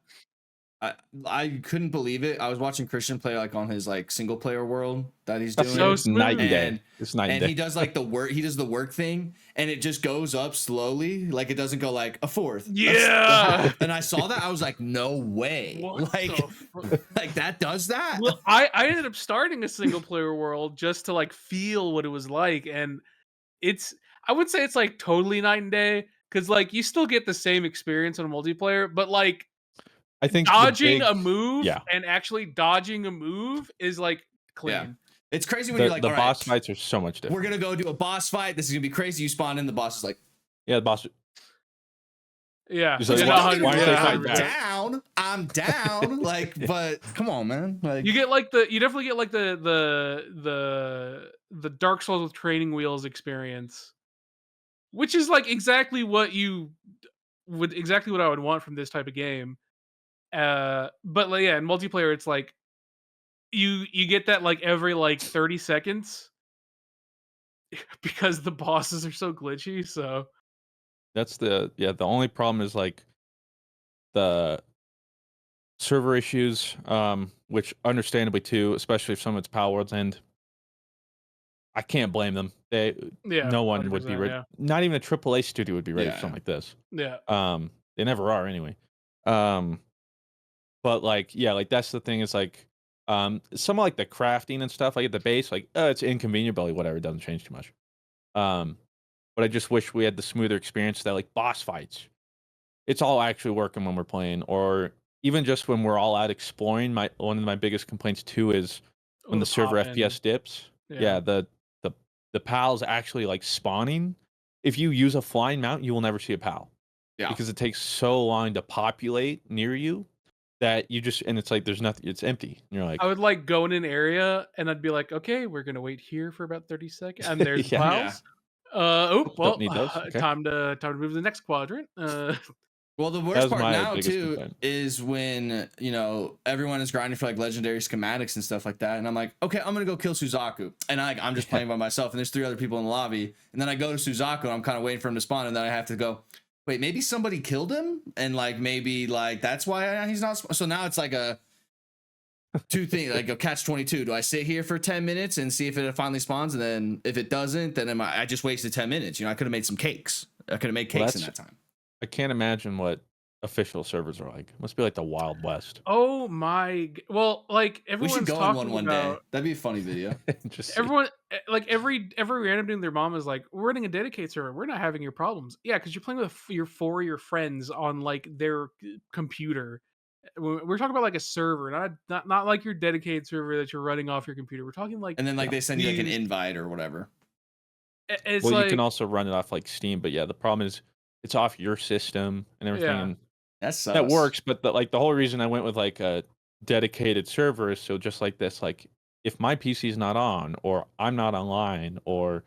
I I couldn't believe it. I was watching Christian play like on his like single player world that he's That's doing. So night and smooth. day. And It's night and and day. he does like the work. He does the work thing, and it just goes up slowly. Like it doesn't go like a fourth. Yeah. And I saw that. I was like, no way. What Like, the fuck? like that does that. Well, I ended up starting a single player world just to like feel what it was like, and it's I would say it's like totally night and day because like you still get the same experience on a multiplayer, but like I think the dodging big a move yeah. and actually dodging a move is like Yeah. clean. It's crazy when you're like, the all boss right, fights are so much we're different. gonna go do a boss fight. This is gonna be crazy. You spawn in, the boss is like, Yeah, the boss. Yeah, He's like, yeah, why- 100%, why aren't they fighting 100%. back? I'm down. Like, but come on, man. Like, You definitely get like the Dark Souls with training wheels experience, which is like exactly what I would want from this type of game. But like, yeah, in multiplayer, it's like you get that like every like 30 seconds because the bosses are so glitchy. So That's the only problem is like the server issues, which understandably too, especially if someone's Palworld's end. I can't blame them. yeah, No one would be 100%, ready. yeah, Not even a AAA studio would be ready for Yeah. something like this. yeah. They never are anyway. But like, yeah, like that's the thing is like, some of like the crafting and stuff, like at the base, like, it's inconvenient, but like, whatever, it doesn't change too much. But I just wish we had the smoother experience that like boss fights. It's all actually working when we're playing, or even just when we're all out exploring. One of my biggest complaints too is Oh, when the server pop-in. FPS dips. Yeah. Yeah, the pals actually like spawning. If you use a flying mount, you will never see a pal. Yeah. Because it takes so long to populate near you that you just, and it's like there's nothing, it's empty. And you're like, I would like go in an area and I'd be like, okay, we're gonna wait here for about 30 seconds, and there's the Yeah. pals. Well, need those. Okay. time to move to the next quadrant. well, the That worst was part my now biggest too complaint. is when everyone is grinding for like legendary schematics and stuff like that, and I'm like, okay, I'm gonna go kill Suzaku, and I'm just playing by myself, and there's 3 other people in the lobby, and then I go to Suzaku, and I'm kind of waiting for him to spawn, and then I have to go, wait, maybe somebody killed him, and like maybe like that's why he's not. So now it's like a two things, like a catch-22. Do I sit here for 10 minutes and see if it finally spawns, and then if it doesn't, then I just wasted 10 minutes. I could have made some cakes. I could have made cakes in that time. I can't imagine what official servers are like. It must be like the Wild West. Oh my! Well, like We everyone's should go in talking one about. day. That'd be a funny video. Just see. Everyone, like every random dude, their mom is like, "We're running a dedicated server. We're not having your problems." Yeah, because you're playing with your friends on like their computer. We're talking about like a server, not like your dedicated server that you're running off your computer. We're talking like, And then like they send you like an these- invite or whatever. It's well, like you can also run it off like Steam, but yeah, the problem is it's off your system and everything. Yeah. And That's That sus. works, but the whole reason I went with like a dedicated server is so just like this, like if my PC is not on or I'm not online or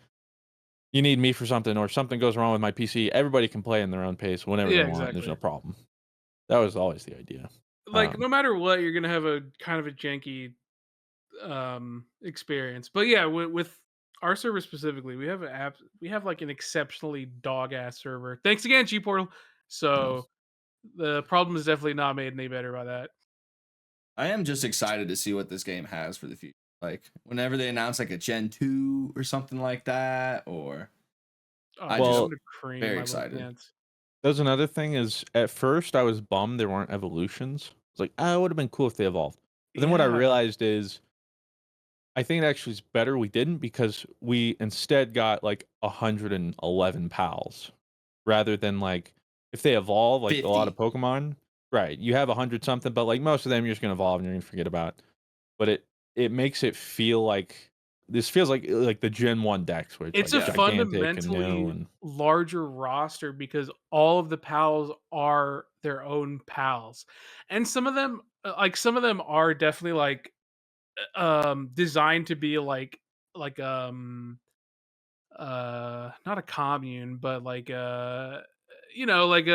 you need me for something or something goes wrong with my PC, everybody can play in their own pace whenever they Yeah, want. There's no exactly. problem. That was always the idea. Like Um, no matter what, you're gonna have a kind of a janky experience. But yeah, with our server specifically, we have like an exceptionally dog ass server. Thanks again, G Portal. nice. So the problem is definitely not made any better by that. I am just excited to see what this game has for the future. Like whenever they announce like a Gen 2 or something like that, or Oh I dude, I'm just Well, gonna cream very my little excited. pants. there's another thing is at first I was bummed there weren't evolutions. It's like, oh, it would have been cool if they evolved. But then what I Yeah. realized is I think it actually is better we didn't because we instead got like 111 pals rather than like if they evolve like a lot of 50. Pokemon, right? You have 100 something, but like most of them you're just gonna evolve and you're gonna forget about. But it makes it feel like this feels like the Gen 1 decks where it's It's like a Yeah. gigantic and new fundamentally and larger roster because all of the pals are their own pals. And some of them some of them are definitely like designed to be like not a commune but like like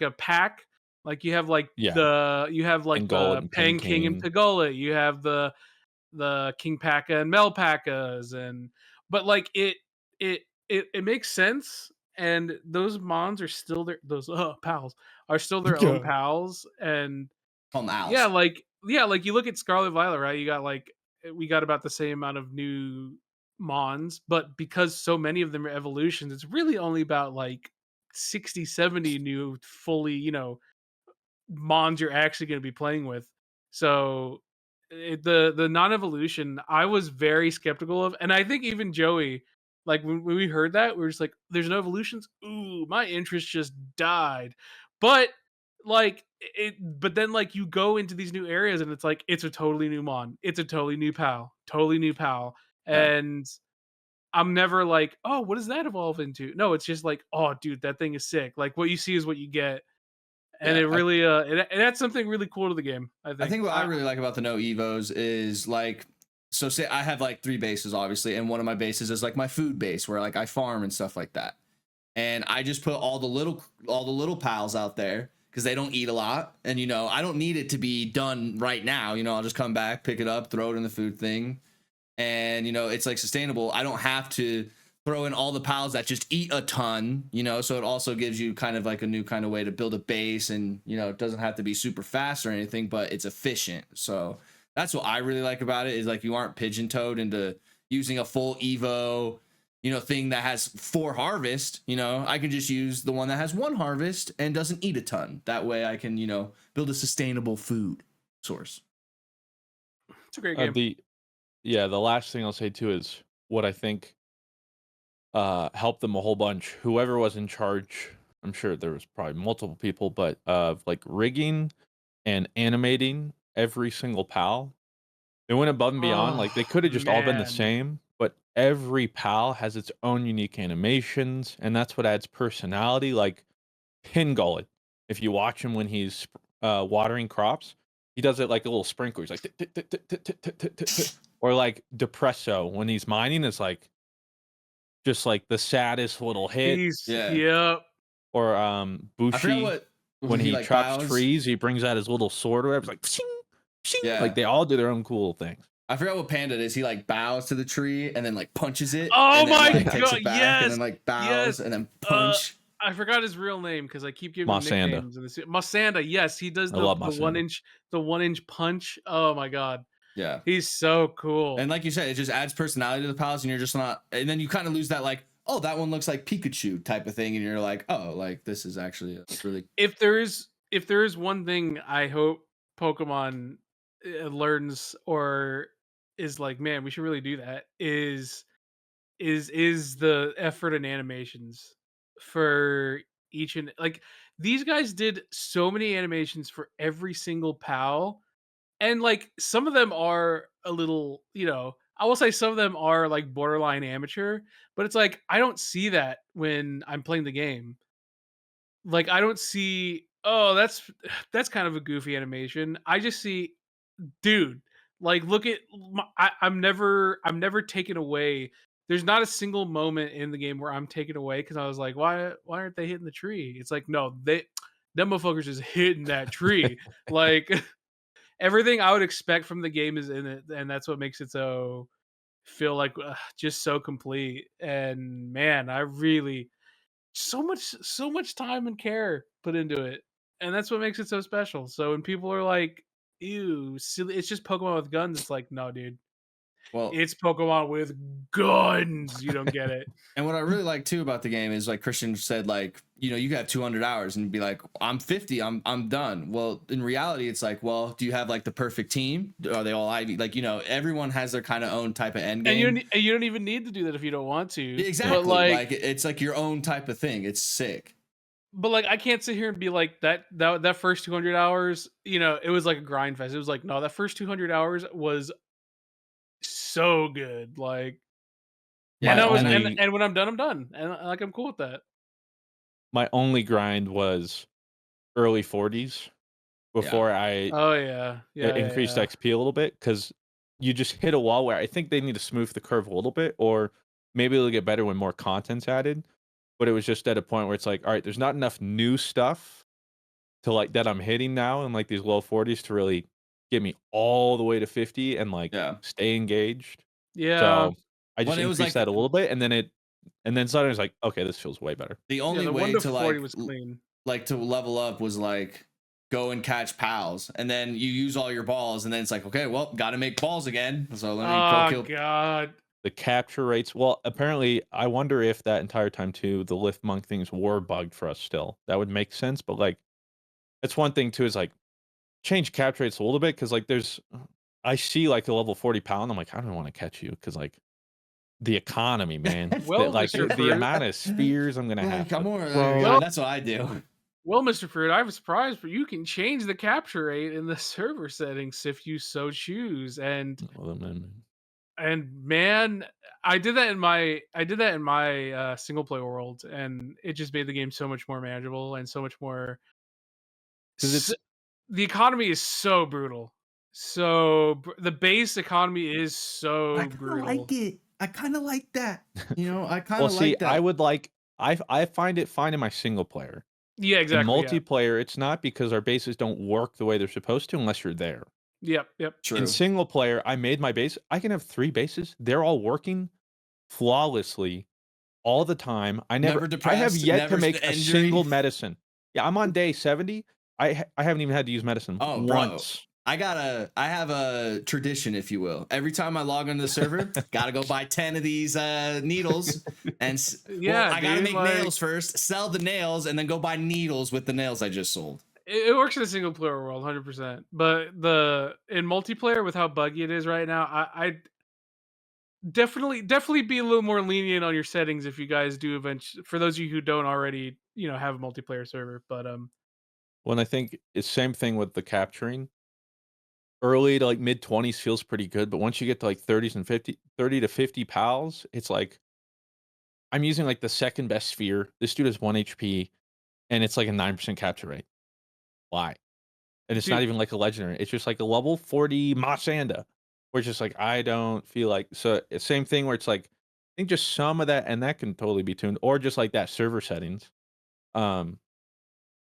a pack, like yeah, you have like and Gullet the and Pang King and Pancane. Pagula, you have the King Paka and Melpacas, and but like it makes sense, and those mons are still those pals are still their own Yeah. pals. And From yeah, Owls. like you look at Scarlet Violet, right? You got like we got about the same amount of new mons, but because so many of them are evolutions, it's really only about like 60, 70 new fully, mons you're actually going to be playing with. So the non-evolution, I was very skeptical of, and I think even Joey, like when we heard that, we were just like, "There's no evolutions." Ooh, my interest just died. But but then like you go into these new areas, and it's like it's a totally new mon, it's a totally new pal, Yeah. and I'm never like, "Oh, what does that evolve into?" No, it's just like, "Oh, dude, that thing is sick." Like what you see is what you get, and Yeah. it really it adds something really cool to the game, I I think. think what I really like about the no evos is like, so say I have like 3 bases obviously, and one of my bases is like my food base where like I farm and stuff like that. And I just put all the little pals out there because they don't eat a lot, and I don't need it to be done right now. I'll just come back, pick it up, throw it in the food thing, and it's like sustainable. I don't have to throw in all the pals that just eat a ton, so it also gives you kind of like a new kind of way to build a base, and it doesn't have to be super fast or anything, but it's efficient. So that's what I really like about it, is like you aren't pigeon-toed into using a full evo thing that has 4 harvest. I can just use the one that has 1 harvest and doesn't eat a ton. That way I can build a sustainable food source. It's a great Uh, game. the the last thing I'll say too is what I think helped them a whole bunch. Whoever was in charge, I'm sure there was probably multiple people, but of like rigging and animating every single pal. They went above and beyond. Like they Oh could have just all been the man, same, but every pal has its own unique animations, and that's what adds personality. Like Pingullet, if you watch him when he's watering crops, he does it like a little sprinkler. He's like, "Tit, tit, tit, tit, tit, tit, tit, tit, tit." Or like Depresso when he's mining, it's like just like the saddest little hit. he's Yeah. yep. Or I forgot Bushi what when he he like chops bows. trees, he brings out his little sword or whatever. It's like shing, shing. Like Yeah. they all do their own cool things. I forgot what Panda is. He like bows to the tree and then like punches it Oh and then my like takes god, it back and yes, then like yes. bows and then Uh, punch. I forgot his real name because I keep giving him Mossanda. nicknames. Masanda, yes, he does I love the one Mossanda. inch the 1 inch punch. Oh my god, Yeah. he's so cool. And like you said, it just adds personality to the pals, and you're just not, and then you kind of lose that like, oh, that one looks like Pikachu type of thing, and you're like, oh, like this is actually a really If there is one thing I hope Pokemon learns, or is like, man, we should really do that, is the effort and animations for each, and like these guys did so many animations for every single pal, and like some of them are a little, I will say some of them are like borderline amateur, but it's like I don't see that when I'm playing the game. Like I don't see Oh, that's kind of a goofy animation. I just see, dude, like look at I'm never taken away. There's not a single moment in the game where I'm taken away because I was like, why aren't they hitting the tree? It's like, no, them motherfuckers is hitting that tree. Like everything I would expect from the game is in it, and that's what makes it so feel like just so complete. And man, I really so much time and care put into it, and that's what makes it so special. So when people are like, "Ew, silly," it's just Pokemon with guns. It's like, no, dude, Well, it's Pokemon with guns. You don't get it. and what I really like too about the game is like Christian said, like, you know, you have 200 hours and be like, I'm 50, I'm done. Well, in reality, it's like, well, do you have like the perfect team? Are they all Ivy? Like, you know, everyone has their kind of own type of end And game. you don't even need to do that if you don't want to. But Exactly. Like it's like your own type of thing. It's sick. I can't sit here and be like that first 200 hours. You know, it was like a grind fest. It was like, no, that first 200 hours was so good. Like, and My Yeah, I was and only and when I'm done, I'm done, and like I'm cool with that. my only grind was early 40s yeah. before I Oh yeah, increased yeah. XP a little bit because you just hit a wall where I think they need to smooth the curve a little bit, or maybe it'll get better when more content's added. But it was just at a point where it's like, all right, there's not enough new stuff to like that I'm hitting now in like these low 40s to really get me all the way to 50 and like Yeah. stay engaged. Yeah, So I just When it was increased like that a little bit, and then suddenly it's like, okay, this feels way better. the yeah, only the 1 way to to 40 was clean. like to level up was like go and catch pals, and then you use all your balls, and then it's like, okay, well, got to make balls again, so let me go Oh kill. god. The capture rates, well, apparently, I wonder if that entire time too, the lift monk things were bugged for us still. That would make sense, but like, that's one thing too. Is like change capture rates a little bit because like I see like a level 40 pound. I'm like, I don't want to catch you because like the economy, man. That Well, like Mr. the Fruit. amount of spears I'm gonna have Like, I'm to more throw. Well, that's what I do. Mr. Fruit, I was surprised, but you can change the capture rate in the server settings if you so choose. Well, then, And man, I did that in my single player world, and it just made the game so much more manageable and so much more. because s it's the economy is so brutal. The base economy is I so kind of brutal. like it. I kind of like that. You know, I kind well, of see, like I that. would like I find it fine in my single player. Yeah, In exactly. Yeah. multiplayer, it's not because our bases don't work the way they're supposed to unless you're there. Yep. Yep. In True. single player, I made my base. I can have 3 bases. They're all working flawlessly all the time. Never I have depressed. yet to Never make a injury. single medicine. Yeah, I'm on day 70. I haven't even had to use medicine Oh, bro. once. I have a tradition, if you will. Every time I log into the server, gotta go buy 10 of these needles. And well, Yeah, I gotta dude. make Like nails first, sell the nails, and then go buy needles with the nails I just sold. it works in a single player world, 100%. But the in multiplayer with how buggy it is right now, I definitely be a little more lenient on your settings if you guys do eventually. For those of you who don't already, have a multiplayer server. But When I think it's same thing with the capturing. Early to like mid 20s feels pretty good, but once you get to like 30s and 30 to 50 pals, it's like I'm using like the second best sphere. This dude has 1 HP and it's like a 9% capture rate. Why? And it's not dude, even like a legendary. It's just like a level 40 Mashanda. Where it's just like I don't feel like so same thing where it's like I think just some of that and that can totally be tuned or just like that server settings um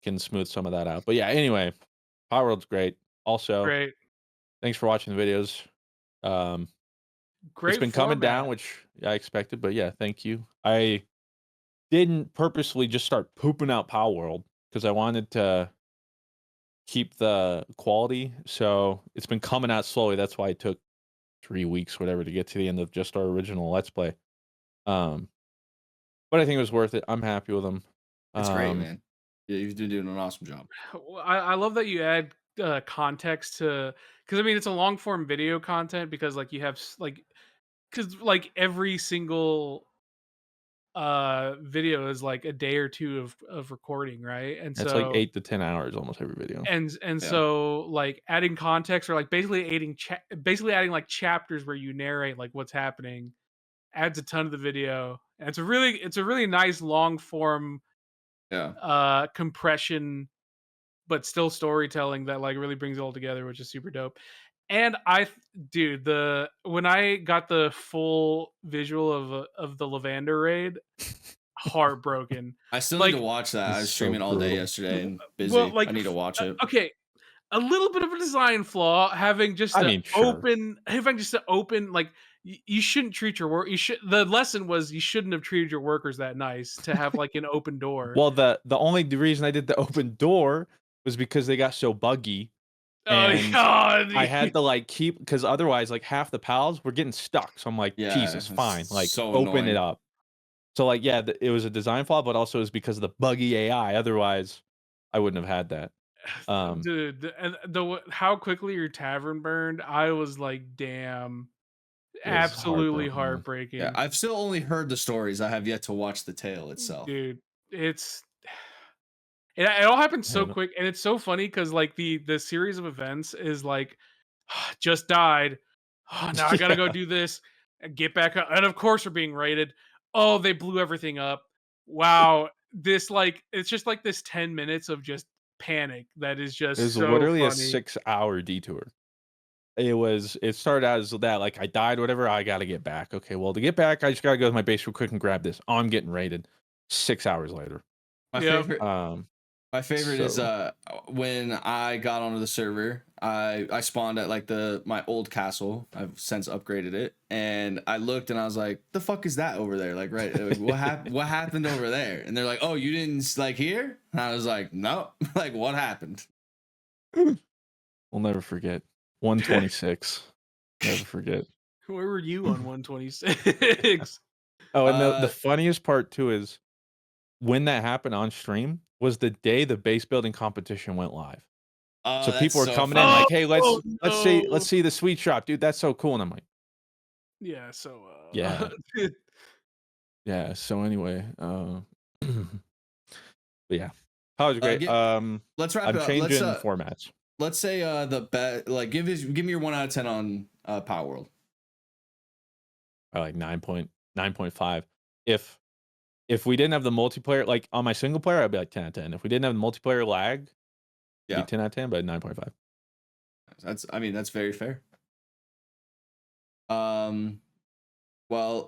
can smooth some of that out. But yeah, anyway, Power World's great. Also, great, thanks for watching the videos. Um it's great been coming down, format. which I expected, but yeah, thank you. I didn't purposely just start pooping out Power World because I wanted to keep the quality. So it's been coming out slowly. That's why it took 3 weeks, whatever, to get to the end of just our original Let's Play. Um, but I think it was worth it. I'm happy with them. It's great, Um, man. Yeah, you've been doing an awesome job. Well, I love that you add context to, because I mean it's a long form video content, because like you have because like every single video is like a day or two of recording, right? And it's like so 8 to 10 hours almost every video. and Yeah. so like adding context, or like basically adding like chapters where you narrate like what's happening, adds a ton of the video. And it's a really nice long form Yeah. compression but still storytelling that like really brings it all together, which is super dope. And dude, when I got the full visual of the Lavender raid, heartbroken. I still need to Like, watch that. I It's was so streaming all day brutal. yesterday and well, busy. like, I need to watch it. okay, a little bit of a design flaw having just I to mean, sure. open like you shouldn't treat your work. The lesson was you shouldn't have treated your workers that nice to have like an open door. Well, the only reason I did the open door was because they got so buggy, Oh and god. I had to like keep because otherwise, like half the pals were getting stuck. So I'm like, Yeah, Jesus, fine, it's like so open it annoying. up. So like, yeah, it was a design flaw, but also it was because of the buggy AI. Otherwise, I wouldn't have had that. Dude, how quickly your tavern burned, I was like, damn, It was absolutely heartbroken, man. Yeah, heartbreaking. I've still only heard the stories. I have yet to watch the tale itself. Dude, it's it all happened so And quick, and it's so funny because like the series of events is like just died. Oh, now I gotta go yeah, do this and get back up. And of course we're being raided. Oh, they blew everything up. Wow. This like it's just like this 10 minutes of just panic that is it was just so literally a funny. 6-hour detour. It started out as that, like I died, whatever. I got to get back. Okay, well to get back, I just got to go to my base real quick and grab this. Oh, I'm getting raided. 6 hours later. My Yep. favorite My favorite is So when I got onto the server, I spawned at like my old castle. I've since upgraded it, and I looked and I was like, "The fuck is that over there?" Like, right, like, what happened over there? And they're like, "Oh, you didn't like here?" And I was like, "No." Like, what happened? we'll never forget. 126. Never forget. Where were you on 126? Oh, and the Uh, funniest part too is when that happened on stream was the day the base building competition went live. oh, So that's people were so coming in funny. like, "Hey, Oh let's no. see the sweet shop, dude. That's so cool." And I'm like, Yeah, so "Yeah, yeah." So anyway, but yeah, college great. Get, let's wrap I'm it up. changing formats. Let's say the bet. Like, give me your 1 out of 10 on Palworld. I like 9.5. If we didn't have the multiplayer, like on my single player, I'd be like 10 out of 10. If we didn't have the multiplayer lag, it'd Yeah, be 10 out of 10, but 9.5. that's very fair. Um, well,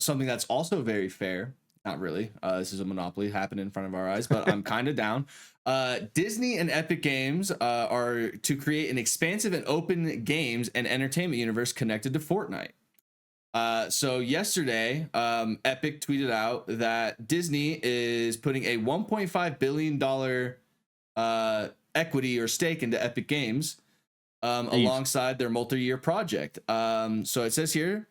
something that's also very fair. Not really. This is a monopoly happening in front of our eyes, but I'm kind of down. Disney and Epic Games are to create an expansive and open games and entertainment universe connected to Fortnite. So yesterday, Epic tweeted out that Disney is putting a $1.5 billion equity or stake into Epic Games alongside their multi-year project. So it says here,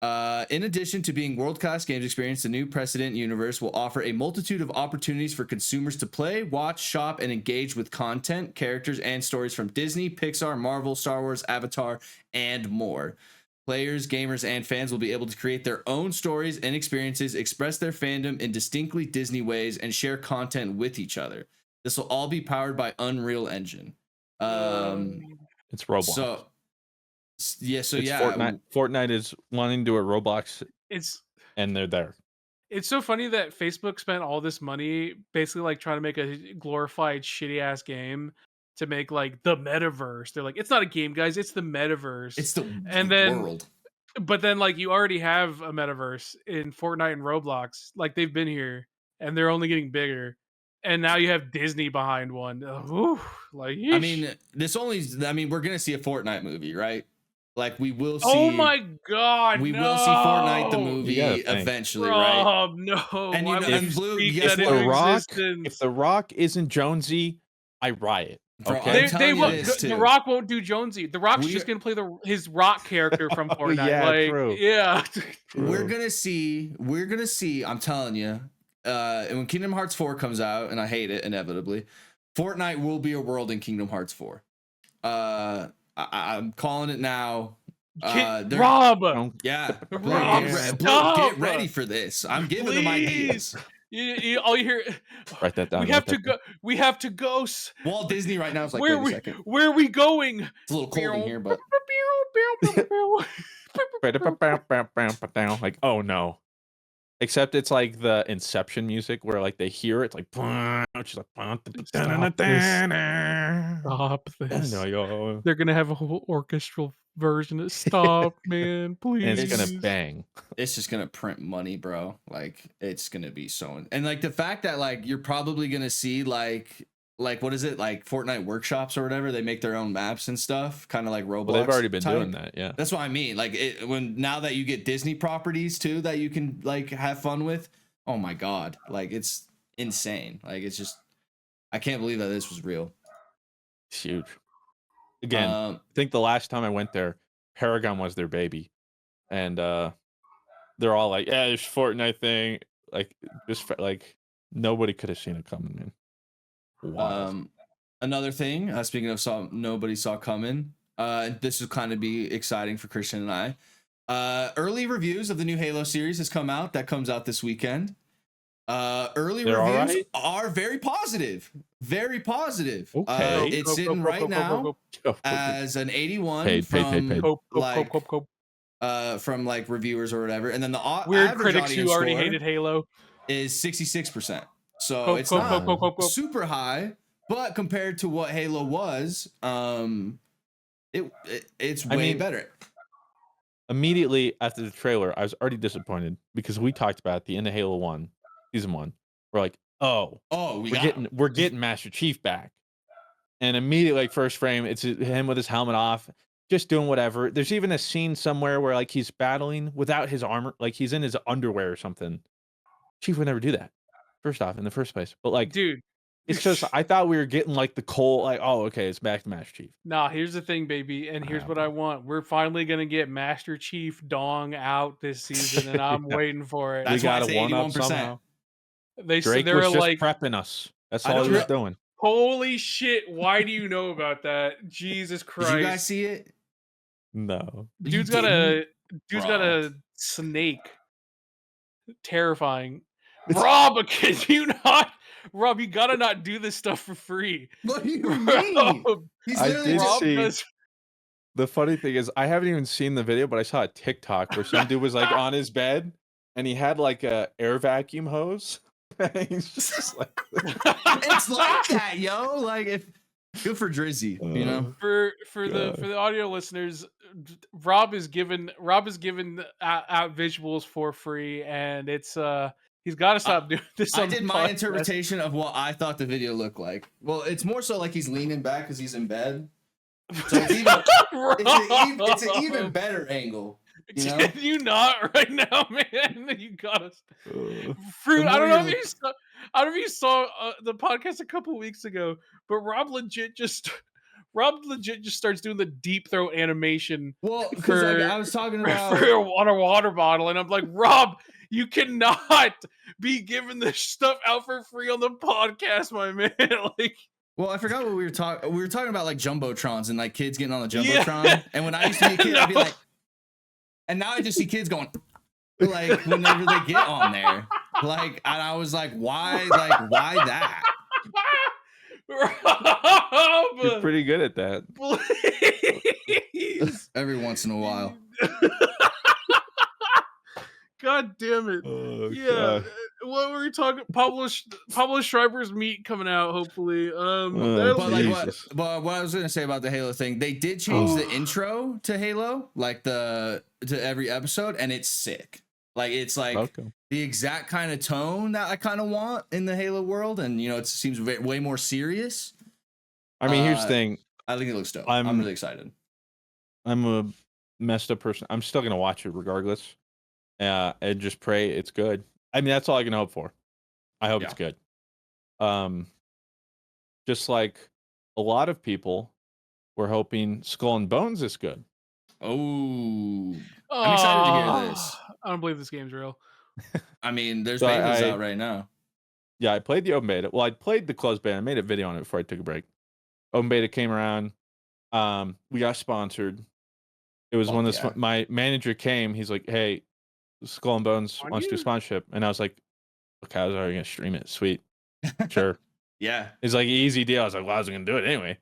in addition to being world-class games experience, the new Precedent universe will offer a multitude of opportunities for consumers to play, watch, shop, and engage with content, characters, and stories from Disney, Pixar, Marvel, Star Wars, Avatar, and more. Players, gamers, and fans will be able to create their own stories and experiences, express their fandom in distinctly Disney ways, and share content with each other. This will all be powered by Unreal Engine. It's Roblox. So yeah, Fortnite is wanting to do a Roblox, it's and they're there. it's so funny that Facebook spent all this money basically like trying to make a glorified shitty ass game to make like the metaverse. They're like, it's not a game, guys, it's the metaverse. it's the And then world. but then like you already have a metaverse in Fortnite and Roblox. Like they've been here and they're only getting bigger. And now you have Disney behind one. Whew, like I yeesh. mean, we're gonna see a Fortnite movie, right? Like we will Oh see my god, will see Fortnite the no. You gotta movie think. eventually, right? Rob, no. And Why you know, would and you Blue, speak guess that If what? the into Rock, existence? if the Rock isn't Jonesy, I riot. Bro, Okay. I'm telling you won't. this The too. Rock won't do Jonesy. The Rock's We just gonna play his Rock character from Oh, Fortnite. yeah, Like, true. yeah. we're True. gonna see. I'm telling you. And when Kingdom Hearts 4 comes out, and I hate it inevitably, Fortnite will be a world in Kingdom Hearts 4. I'm calling it now. Rob, Yeah, Rob, get stop, ready for this. I'm giving them please. ideas. All you hear. Write that down. We have to go. We have to go. Walt Disney right now is like, Where wait a second. Where are we going? It's a little cold in here, but Like, oh no. Except it's like the Inception music where like they hear it, it's like she's like Stop this. Stop this. and They're gonna have a whole orchestral version of Stop, man, it's gonna please. bang. It's just gonna print money, bro. Like it's gonna be so, and like the fact that like you're probably gonna see like what is it, like Fortnite workshops or whatever, they make their own maps and stuff, kind of like Roblox. Well, they've already been type. doing that, yeah. That's what I mean. Like now that you get Disney properties too that you can like have fun with. Oh my god, like it's insane. Like it's just, I can't believe that this was real. It's huge. Again, I think the last time I went there, Paragon was their baby, and they're all like, "Yeah, this Fortnite thing." Like, just like nobody could have seen it coming, man. Wild. Another thing, speaking of nobody saw coming, this will kind of be exciting for Christian and I. Early reviews of the new Halo series has come out. That comes out this weekend. Early reviews are very positive. Very positive. Okay. It's sitting right now as an 81 from like reviewers or whatever, and then the weird average critics who already score hated Halo is 66%. So it's not super high, but compared to what Halo was, it's way better. Immediately after the trailer, I was already disappointed because we talked about the end of Halo 1, season 1. We're like, we're getting Master Chief back. And immediately, like first frame, it's him with his helmet off, just doing whatever. There's even a scene somewhere where like he's battling without his armor, like he's in his underwear or something. Chief would never do that, first off, in the first place. But like, dude, it's just, I thought we were getting like the Cole, like, oh, okay, it's back to Master Chief. Nah, here's the thing, baby, and here's what I want. We're finally gonna get Master Chief Dong out this season, and I'm waiting for it. That's we why got it's a 1-up 81%. somehow. They Drake they're was just like prepping us. That's all he was doing. Holy shit! Why do you know about that? Jesus Christ! Did you guys see it? No. Dude's got a snake. Terrifying. Rob, can you not? Rob, you gotta not do this stuff for free. What do you mean? He's literally The funny thing is, I haven't even seen the video, but I saw a TikTok where some dude was like on his bed and he had like a air vacuum hose. He's just like, it's like that, yo. Like if good for Drizzy, you know. For the audio listeners, Rob is given out visuals for free, and it's he's got to stop doing this. I did my interpretation of what I thought the video looked like. Well, it's more so like he's leaning back because he's in bed. So it's an even better angle. You know? Can you not right now, man? You gotta. Fruit. I don't know if you saw the podcast a couple weeks ago, but Rob legit just starts doing the deep throat animation. Well, because I was talking about on a water bottle, and I'm like, Rob, you cannot be giving this stuff out for free on the podcast, my man. Like. Well, I forgot what we were talking. We were talking about like jumbotrons and like kids getting on the jumbotron. Yeah. And when I used to be a kid, I'd be like, and now I just see kids going like whenever they get on there, like, and I was like, why that? Rob, you're pretty good at that. Please. Every once in a while. God damn it! Oh, yeah. God. What were we talking? Pablo Schreiber's meat coming out, hopefully. But what I was gonna say about the Halo thing, they did change the intro to Halo, like to every episode, and it's sick. Like it's like the exact kind of tone that I kind of want in the Halo world, and you know, it seems way more serious. I mean, here's the thing. I think it looks dope. I'm really excited. I'm a messed up person. I'm still gonna watch it regardless. And just pray it's good. I mean, that's all I can hope for. I hope it's good. Just like a lot of people were hoping Skull and Bones is good. Oh, I'm excited to hear this. I don't believe this game's real. I mean, there's betas out right now. Yeah, I played the open beta. Well, I played the closed beta. I made a video on it before I took a break. Open beta came around. We got sponsored. It was when my manager came. He's like, "Hey, Skull and Bones wants to do sponsorship," and I was like, "Okay, I was already gonna stream it. Sweet, sure." Yeah, it's like an easy deal. I was like, "Well, I was gonna do it anyway."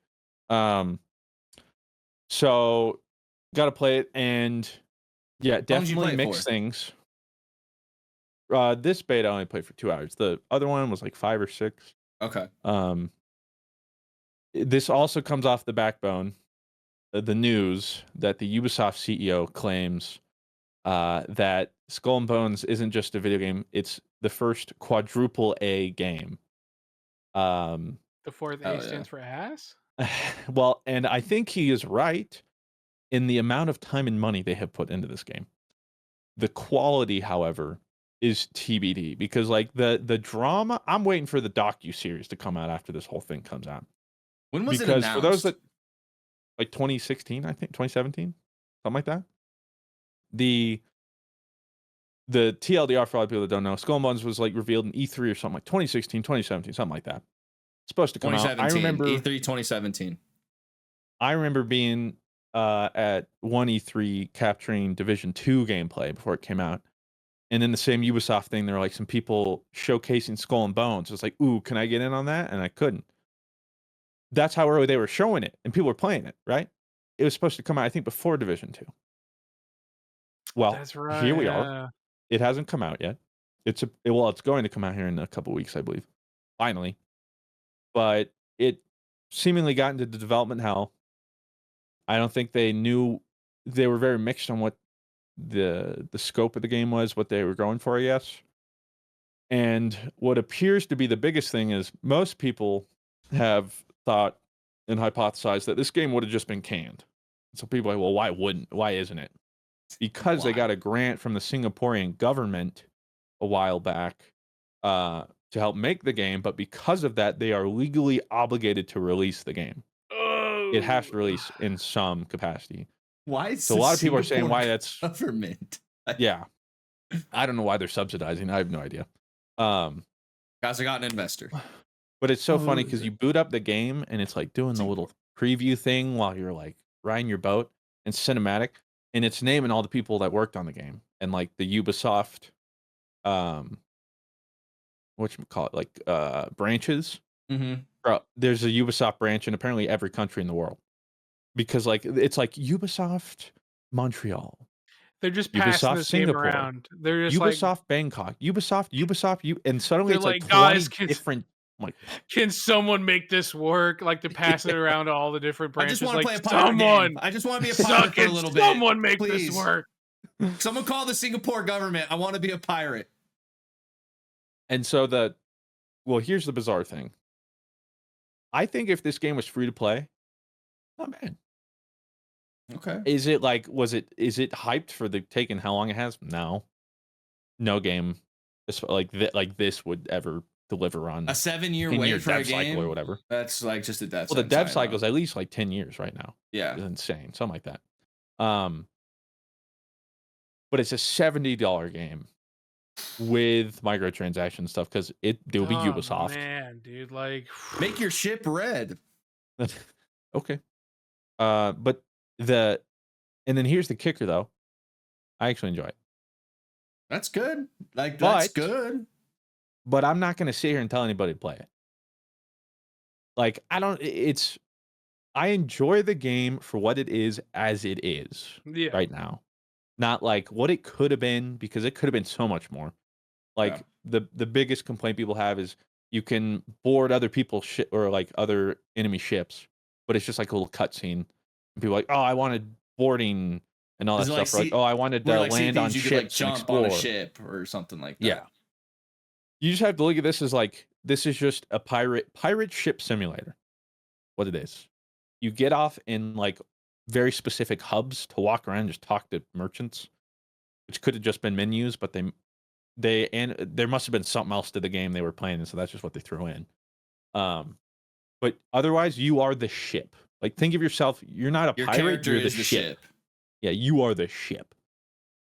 So got to play it, and yeah, definitely mixed things. This beta I only played for 2 hours. The other one was like 5 or 6. Okay. This also comes off the backbone of the news that the Ubisoft CEO claims that Skull and Bones isn't just a video game; it's the first quadruple A game. The fourth A stands for ass. Well, and I think he is right in the amount of time and money they have put into this game. The quality, however, is TBD because like the drama, I'm waiting for the docu-series to come out after this whole thing comes out. When was it Because announced? for those that like 2016, I think 2017, something like that. The TLDR for a lot of people that don't know, Skull and Bones was like revealed in E3 or something like 2016, 2017, something like that. It's supposed to come out. I remember E3 2017. I remember being at one E3 capturing Division 2 gameplay before it came out. And in the same Ubisoft thing, there were like some people showcasing Skull and Bones. It's like, ooh, can I get in on that? And I couldn't. That's how early they were showing it, and people were playing it, right? It was supposed to come out, I think, before Division 2. Well, That's right. here we are. It hasn't come out yet. It's going to come out here in a couple weeks, I believe. Finally. But it seemingly got into the development hell. I don't think they knew. They were very mixed on what the scope of the game was, what they were going for, I guess. And what appears to be the biggest thing is most people have thought and hypothesized that this game would have just been canned. So people are like, well, why isn't it? Because they got a grant from the Singaporean government a while back to help make the game, but because of that, they are legally obligated to release the game. It has to release in some capacity. Why is so a lot of people are saying why that's government? Yeah. I don't know why they're subsidizing. I have no idea. Guys, I got an investor. But it's so funny because you boot up the game and it's like doing the little preview thing while you're like riding your boat and cinematic, and it's naming all the people that worked on the game and like the Ubisoft whatchamacallit, like branches. Mm-hmm. Bro, there's a Ubisoft branch in apparently every country in the world. Because like it's like Ubisoft Montreal. They're just passing Ubisoft this game Singapore. around. They're just Ubisoft Bangkok. Ubisoft, and suddenly they're it's like like, 20 guys, different. I'm like, can someone make this work? Like to pass it Yeah. around to all the different I branches. just want to Like play a pirate someone, game. I just want to be a pirate for a little bit. someone make Please. this work. Someone call the Singapore government. I want to be a pirate. and so here's the bizarre thing. I think if this game was free to play, not bad. Okay. Is it hyped for the taking how long it has? No game like this would ever deliver on A 7-year 10-year wait for a dev cycle game or whatever. That's like just a death. Well, the dev cycle is at least like 10 years right now. Yeah. It's insane, something like that. But it's a $70 game with microtransaction stuff because it'll be Ubisoft. Man, dude, like Make your ship red. Okay. But and then here's the kicker though. I actually enjoy it. That's good. Like that's good. But I'm not going to sit here and tell anybody to play it. Like I enjoy the game for what it is as it is right now. Not like what it could have been, because it could have been so much more. Like the biggest complaint people have is you can board other people's ship or like other enemy ships, but it's just like a little cutscene. And people are like, oh, I wanted boarding and all that stuff. Like, oh, I wanted to land on ships like jump and explore. on a ship or something like that. Yeah. You just have to look at this as like, this is just a pirate ship simulator. What it is. You get off in like very specific hubs to walk around and just talk to merchants, which could have just been menus, but and there must have been something else to the game they were playing, and so that's just what they threw in. But otherwise, you are the ship. Like, think of yourself, you're not a pirate, you're the ship. Yeah, you are the ship.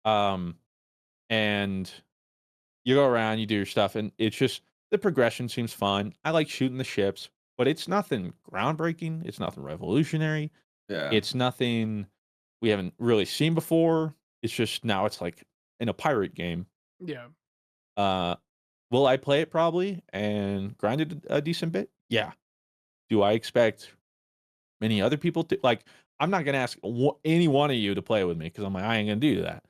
And you go around, you do your stuff, and it's just, the progression seems fun. I like shooting the ships, but it's nothing groundbreaking. It's nothing revolutionary. Yeah. It's nothing we haven't really seen before. It's just now it's like in a pirate game. Yeah. Will I play it probably and grind it a decent bit? Yeah. Do I expect many other people to like? I'm not gonna ask any one of you to play with me because I'm like, I ain't gonna do that.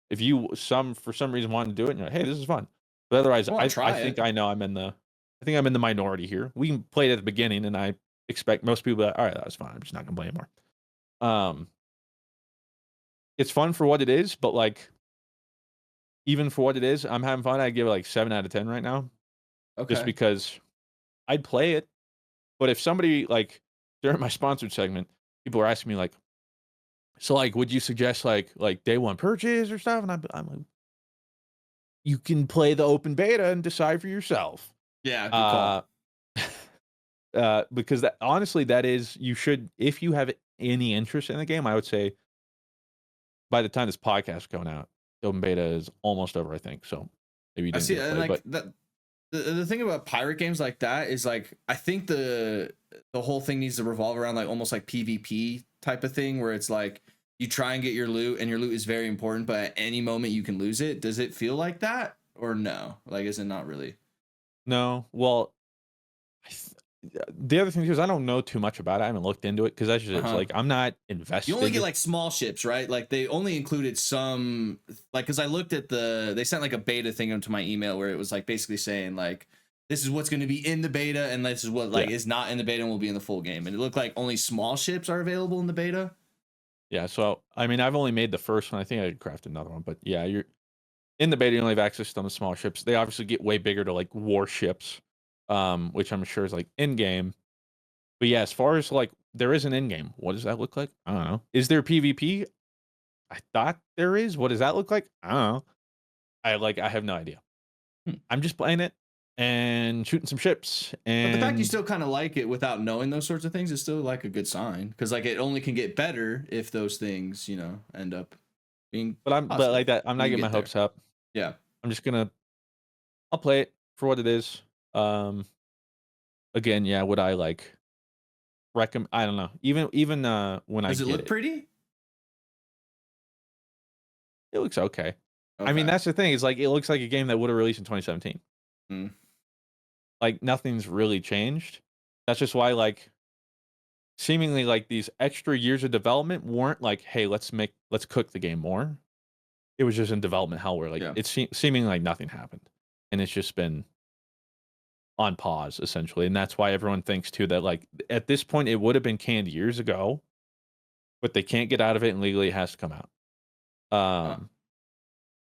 If you for some reason want to do it, and you're like, hey, this is fun. But otherwise, I wanna I try think it. I know I'm in the minority here. We can play it at the beginning, and I expect most people to be like, all right, that was fine. I'm just not gonna play anymore. It's fun for what it is, but like even for what it is, I'm having fun. I give it like 7 out of 10 right now, just Okay. because I'd play it. But if somebody like during my sponsored segment, people are asking me like, so like, would you suggest like day one purchase or stuff? And I'm like, you can play the open beta and decide for yourself. Yeah, good Uh, call. because that honestly, that is you should if you have any interest in the game, I would say by the time this podcast is going out, the open beta is almost over, I think. So maybe you I didn't see, get to and play, like but that. The thing about pirate games like that is like I think the whole thing needs to revolve around like almost like PvP type of thing where it's like you try and get your loot and your loot is very important, but at any moment you can lose it. Does it feel like that or no? Like, is it not really? no. Well, I th- the other thing is I don't know too much about it. I haven't looked into it because that's Uh just huh. like I'm not You only get invested. like small ships, right? Like they only included some, like, because I looked at they sent like a beta thing into my email where it was like basically saying like this is what's going to be in the beta and this is what like Yeah, is not in the beta and will be in the full game. And it looked like only small ships are available in the beta. yeah. So I mean, I've only made the first one. I think I could craft another one, but yeah, you're in the beta. You only have access to the small ships. They obviously get way bigger to like warships, which I'm sure is like in game. But yeah, as far as like there is an in game. What does that look like? I don't know. Is there PvP? I thought there is. What does that look like? I don't know. I have no idea. Hmm. I'm just playing it and shooting some ships But the fact you and still kind of like it without knowing those sorts of things is still like a good sign because like it only can get better if those things end up being but positive like that I'm not when you getting my get there. hopes up. Yeah. I'm just gonna I'll play it for what it is. Again, yeah, would I like recommend I don't know. Even when I Does it get look it, pretty? it looks okay. I mean, Okay. that's the thing, is like it looks like a game that would have released in 2017. Hmm. Like nothing's really changed. That's just why like seemingly like these extra years of development weren't like, hey, let's cook the game more. It was just in development hell where like Yeah. it's seeming like nothing happened. And it's just been on pause essentially. And that's why everyone thinks too that like at this point it would have been canned years ago, but they can't get out of it and legally it has to come out. Uh,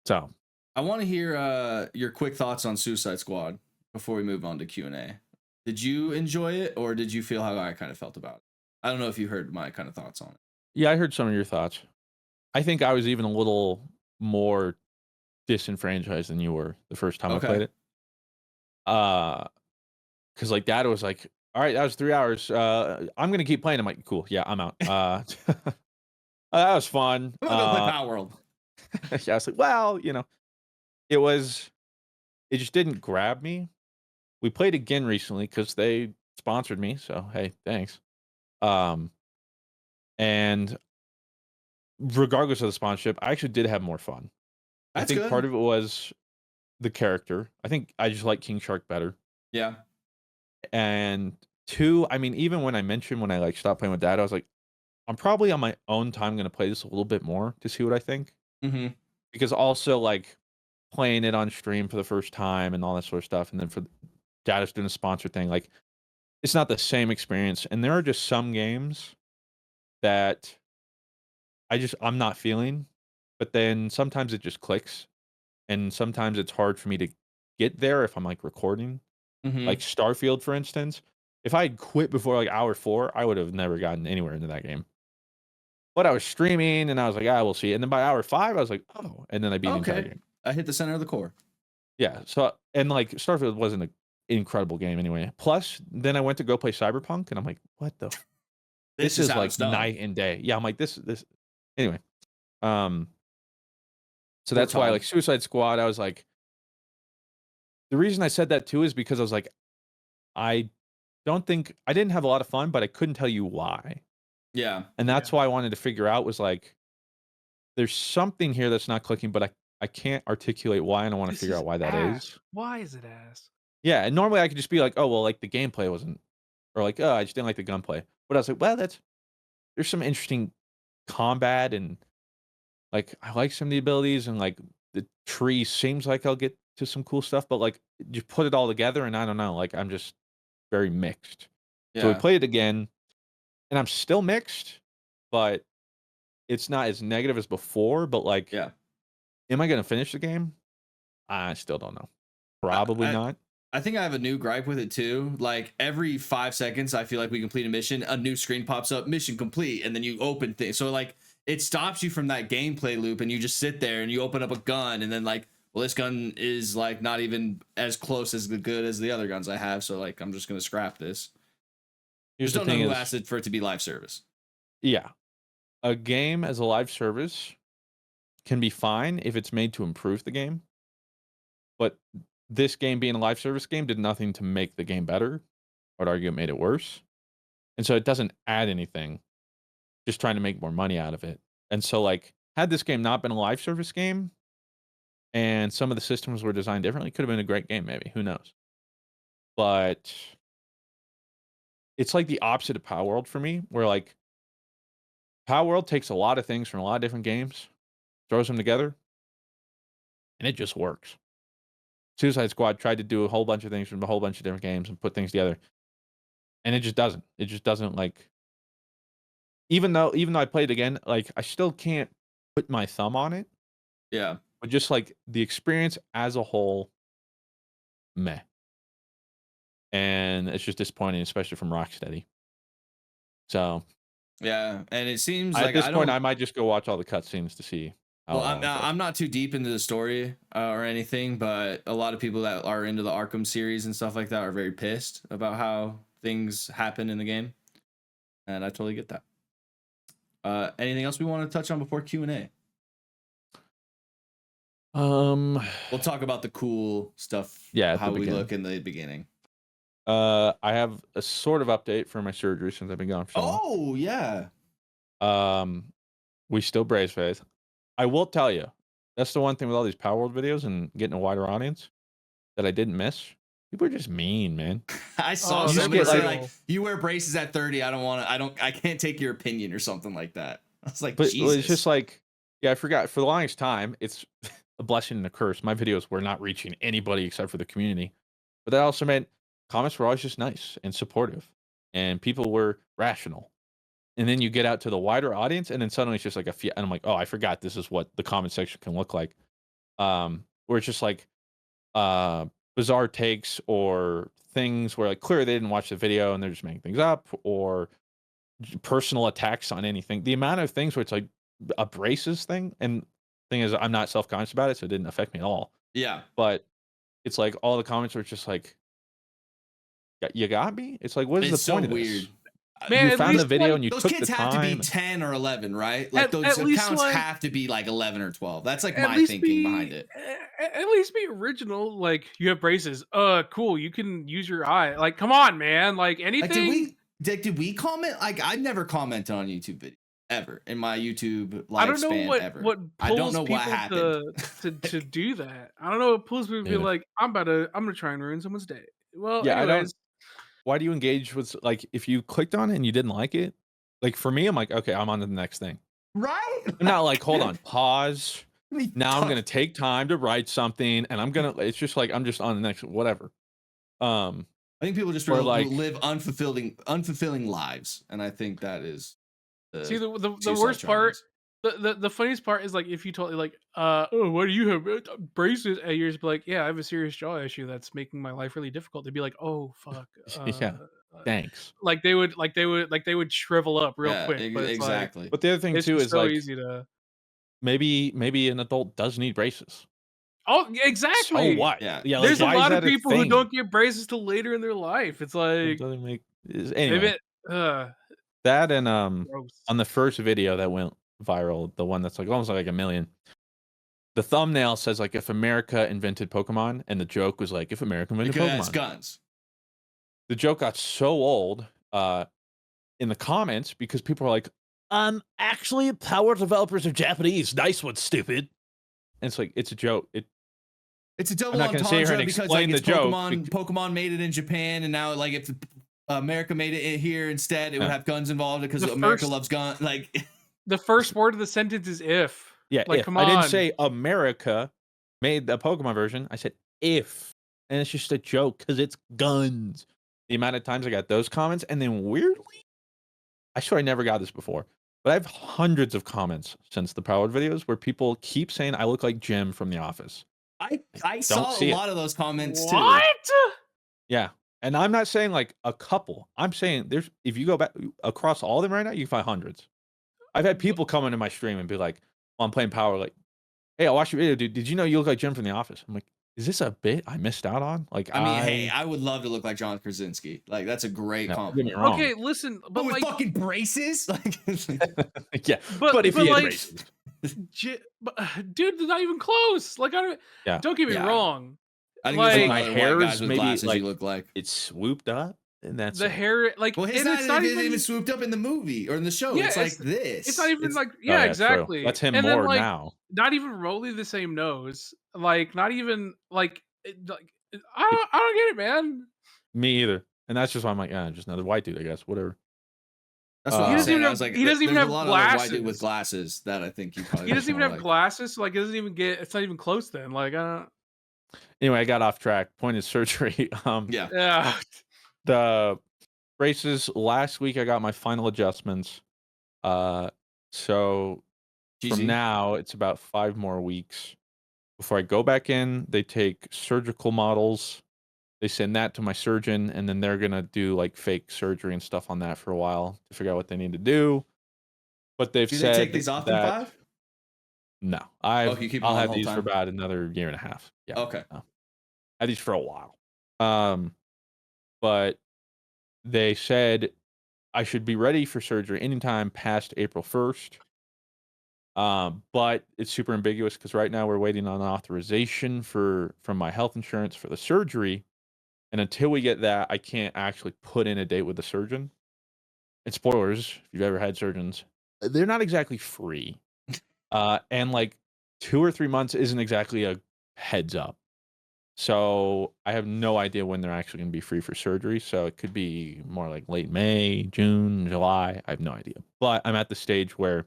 So I want to hear your quick thoughts on Suicide Squad before we move on to Q&A. Did you enjoy it or did you feel how I kind of felt about it? I don't know if you heard my kind of thoughts on it. yeah, I heard some of your thoughts. I think I was even a little more disenfranchised than you were the first time I Okay. played it. Because like Dad was like, all right, that was 3 hours. I'm gonna keep playing. I'm like, cool, yeah, I'm out. That was fun. I'm gonna go play Palworld. Yeah, I was like, well, it was it just didn't grab me. We played again recently because they sponsored me, so hey, thanks. Um, and regardless of the sponsorship, I actually did have more fun. I That's think good. part of it was the character. I think I just like King Shark better. Yeah. And two, I mean, even when I mentioned when I like stopped playing with Dad, I was like, I'm probably on my own time gonna play this a little bit more to see what I think. Mm-hmm. Because also like playing it on stream for the first time and all that sort of stuff, and then for Dad is doing a sponsor thing, like it's not the same experience. And there are just some games that I'm not feeling, but then sometimes it just clicks, and sometimes it's hard for me to get there if I'm like recording. Mm-hmm. Like Starfield, for instance, if I had quit before like hour 4, I would have never gotten anywhere into that game. But I was streaming, and I was like, we'll see. And then by hour 5, I was like, oh, and then I beat the entire Okay. game. I hit the center of the core. Yeah. So and like Starfield wasn't an incredible game anyway. Plus, then I went to go play Cyberpunk, and I'm like, what the? This This is is how it's like done. night and day. Yeah, I'm like this. Anyway, um, so Poor that's why Todd. like Suicide Squad, I was like, the reason I said that too is because I was like, I don't think I didn't have a lot of fun, but I couldn't tell you why. Yeah. And that's why I wanted to figure out was like, there's something here that's not clicking, but I can't articulate why, and I want to This figure is out why that ass. is. Why is it ass? Yeah, and normally I could just be like, oh well, like the gameplay wasn't, or like, oh, I just didn't like the gunplay. But I was like, well, there's some interesting combat, and like I like some of the abilities, and like the tree seems like I'll get to some cool stuff, but like you put it all together, and I don't know, like I'm just very mixed. So we Yeah. played it again, and I'm still mixed, but it's not as negative as before. But like, Yeah. am I gonna finish the game? I still don't know. I, Probably I, not. I think I have a new gripe with it too. Like every 5 seconds, I feel like we complete a mission, a new screen pops up, mission complete, and then you open things. So like it stops you from that gameplay loop, and you just sit there and you open up a gun, and then like, well, this gun is like not even as close as good as the other guns I have. So like, I'm just gonna scrap this. Here's Just the don't know thing who is, asked it for it to be live service. yeah, a game as a live service can be fine if it's made to improve the game, but this game being a live service game did nothing to make the game better. I'd argue it made it worse. And so it doesn't add anything, just trying to make more money out of it. And so like, had this game not been a live service game and some of the systems were designed differently, it could have been a great game maybe, who knows. But it's like the opposite of Palworld for me, where like Palworld takes a lot of things from a lot of different games, throws them together, and it just works. Suicide Squad tried to do a whole bunch of things from a whole bunch of different games and put things together, and it just doesn't. It just doesn't like. Even though I played it again, like I still can't put my thumb on it. Yeah. But just like the experience as a whole, meh. And it's just disappointing, especially from Rocksteady. So Yeah, and it seems at like this I point, don't. I might just go watch all the cutscenes to see how Well, long it goes. I'm not too deep into the story or anything, but a lot of people that are into the Arkham series and stuff like that are very pissed about how things happen in the game, and I totally get that. Anything else we want to touch on before Q&A? We'll talk about the cool stuff. Yeah, at how the we beginning. look in the beginning. I have a sort of update for my surgery since I've been gone for so long. Oh yeah. We still brace faith. I will tell you, that's the one thing with all these Palworld videos and getting a wider audience that I didn't miss. People are just mean, man. I saw Oh, somebody they're say brutal. like, "You wear braces at 30. I can't take your opinion," or something like that. I was like, But Jesus. it's just like, yeah, I forgot. For the longest time, it's a blessing and a curse. My videos were not reaching anybody except for the community. But that also meant comments were always just nice and supportive, and people were rational. And then you get out to the wider audience, and then suddenly it's just like and I'm like, oh, I forgot this is what the comment section can look like. Where it's just like bizarre takes or things where like clearly they didn't watch the video and they're just making things up, or personal attacks on anything. The amount of things where it's like a braces thing, and thing is I'm not self-conscious about it, so it didn't affect me at all. Yeah. But it's like all the comments were just like, you got me? It's like, what is It's the point so of weird. this? Man, You at found the least, video like, and you Those took kids the have to be time. 10 or 11, right? Like those at least, accounts like, have to be like 11 or 12. That's like at my least thinking be behind it. at least be original. Like, you have braces. Cool. You can use your eye. Like, come on, man. Like, Like, anything. did we comment? Like, I've never commented on YouTube videos ever in my YouTube I don't know lifespan ever. what I don't pulls know what people happened. to do that. I don't know what pulls people to be Neither. like, I'm gonna try and ruin someone's day. Well, Yeah, I don't. anyways, Why do you engage with, like, if you clicked on it and you didn't like it? Like, for me, I'm like, okay, I'm on to the next thing. Right? I'm not like, hold on, pause. I mean, Now I'm gonna take time to write something, and I'm gonna. It's just like I'm just on the next whatever. I think people just or really like- live unfulfilling lives, and I think that is see the two worst part. sidetrackings. The funniest part is like if you told like oh, why do you have braces, and you're just be like, yeah, I have a serious jaw issue that's making my life really difficult. They'd be like, oh fuck, Yeah. Thanks. like they would shrivel up real Yeah, quick. But it's exactly. But the other thing like, it's too just is so like easy to. maybe an adult does need braces. Oh, exactly. So what? Yeah. Yeah. There's like, a why is lot of that people who thing? don't get braces till later in their life. It's It like doesn't make. maybe Anyway, that and gross. on the first video that went viral, the one that's like almost like a million. The thumbnail says like if America invented Pokemon, and the joke was like if America invented Because Pokemon. guns. The joke got so old in the comments because people are like, actually, Power developers are Japanese. Nice one, stupid. And it's like it's a joke. It's a double I'm not gonna sit here entendre and because like explain it's the joke Pokemon made it in Japan, and now like if America made it here instead, it would Yeah. have guns involved because The America first- loves guns. Like The first word of the sentence is if. Yeah, Like, if come I didn't on. say America made the Pokemon version, I said if, and it's just a joke because it's guns. The amount of times I got those comments, and then weirdly, I swear I never got this before, but I have hundreds of comments since the Palworld videos where people keep saying I look like Jim from The Office. I Don't saw a see it. lot of those comments too. What? Yeah. And I'm not saying like a couple. I'm saying if you go back across all of them right now, you can find hundreds. I've had people come into my stream and be like, "Well, I'm playing Power." Like, "Hey, I watched your video, dude. Did you know you look like Jim from The Office?" I'm like, "Is this a bit I missed out on?" Like, I mean, hey, I would love to look like John Krasinski. Like, that's a great no, don't get me compliment. wrong. Okay, listen, but with like, fucking braces? Like, Yeah, but if he had like, braces. dude, they're not even close. Like, Yeah. don't get me Yeah. wrong. I think there's a Like, lot my of other hair white is guys with maybe glasses like you look like. it's swooped up, and that's the it. hair, like, Well, his and not, it's not isn't even even swooped up in the movie or in the show. Yeah, it's like this. It's not even like Oh, yeah, true. exactly. That's him and then, more like, now. not even remotely the same nose. Like, not even like, I don't get it, man. Me either. And that's just why I'm like, just another white dude, I guess. Whatever. That's what He I'm doesn't saying. even I have. was like, He doesn't even there's have a lot of other white dude with glasses. glasses that I think you probably He doesn't even more have like. glasses, so like, it doesn't even get. It's not even close. Then, like, Anyway, I got off track. Point is surgery. Yeah. yeah. The braces last week I got my final adjustments. So from GG. now it's about 5 more weeks before I go back in. They take surgical models. They send that to my surgeon, and then they're gonna do like fake surgery and stuff on that for a while to figure out what they need to do. But they've Do they said take these off in that 5? no, You keep them I'll on the have whole these for time? about another year and a half. Yeah. Okay. No. I had these for a while. But they said I should be ready for surgery anytime past April 1st. But it's super ambiguous because right now we're waiting on authorization from my health insurance for the surgery. And until we get that, I can't actually put in a date with the surgeon. And spoilers, if you've ever had surgeons, they're not exactly free. And like 2 or 3 months isn't exactly a heads up. So I have no idea when they're actually going to be free for surgery. So it could be more like late May, June, July. I have no idea. But I'm at the stage where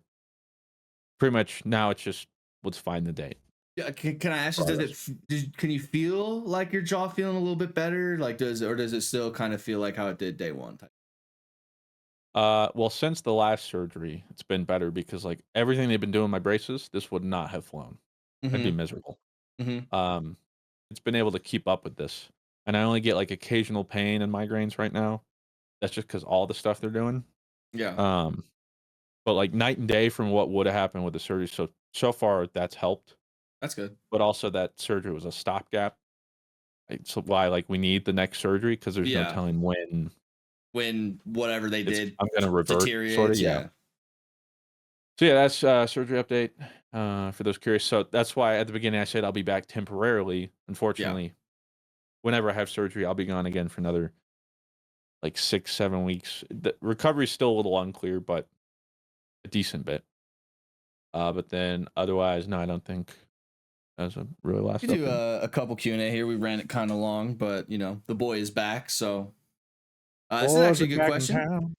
pretty much now it's just let's find the date. Yeah, can I ask you, can you feel like your jaw feeling a little bit better? Like, does it still kind of feel like how it did day one? Well, since the last surgery, it's been better because like everything they've been doing in my braces, this would not have flown. I'd be miserable. It's been able to keep up with this, and I only get like occasional pain and migraines right now. That's just because all the stuff they're doing. Yeah. But like night and day from what would have happened with the surgery. So far that's helped. That's good. But also that surgery was a stopgap. So why like we need the next surgery because there's no telling when whatever they did I'm gonna revert sort of. Yeah. So yeah, that's surgery update for those curious. So that's why at the beginning I said I'll be back temporarily. Unfortunately, whenever I have surgery, I'll be gone again for another like 6-7 weeks. The recovery is still a little unclear, but a decent bit. But then otherwise, no, I don't think that's a really last. We do a couple Q&A here. We ran it kind of long, but the boy is back, so this is actually a good question.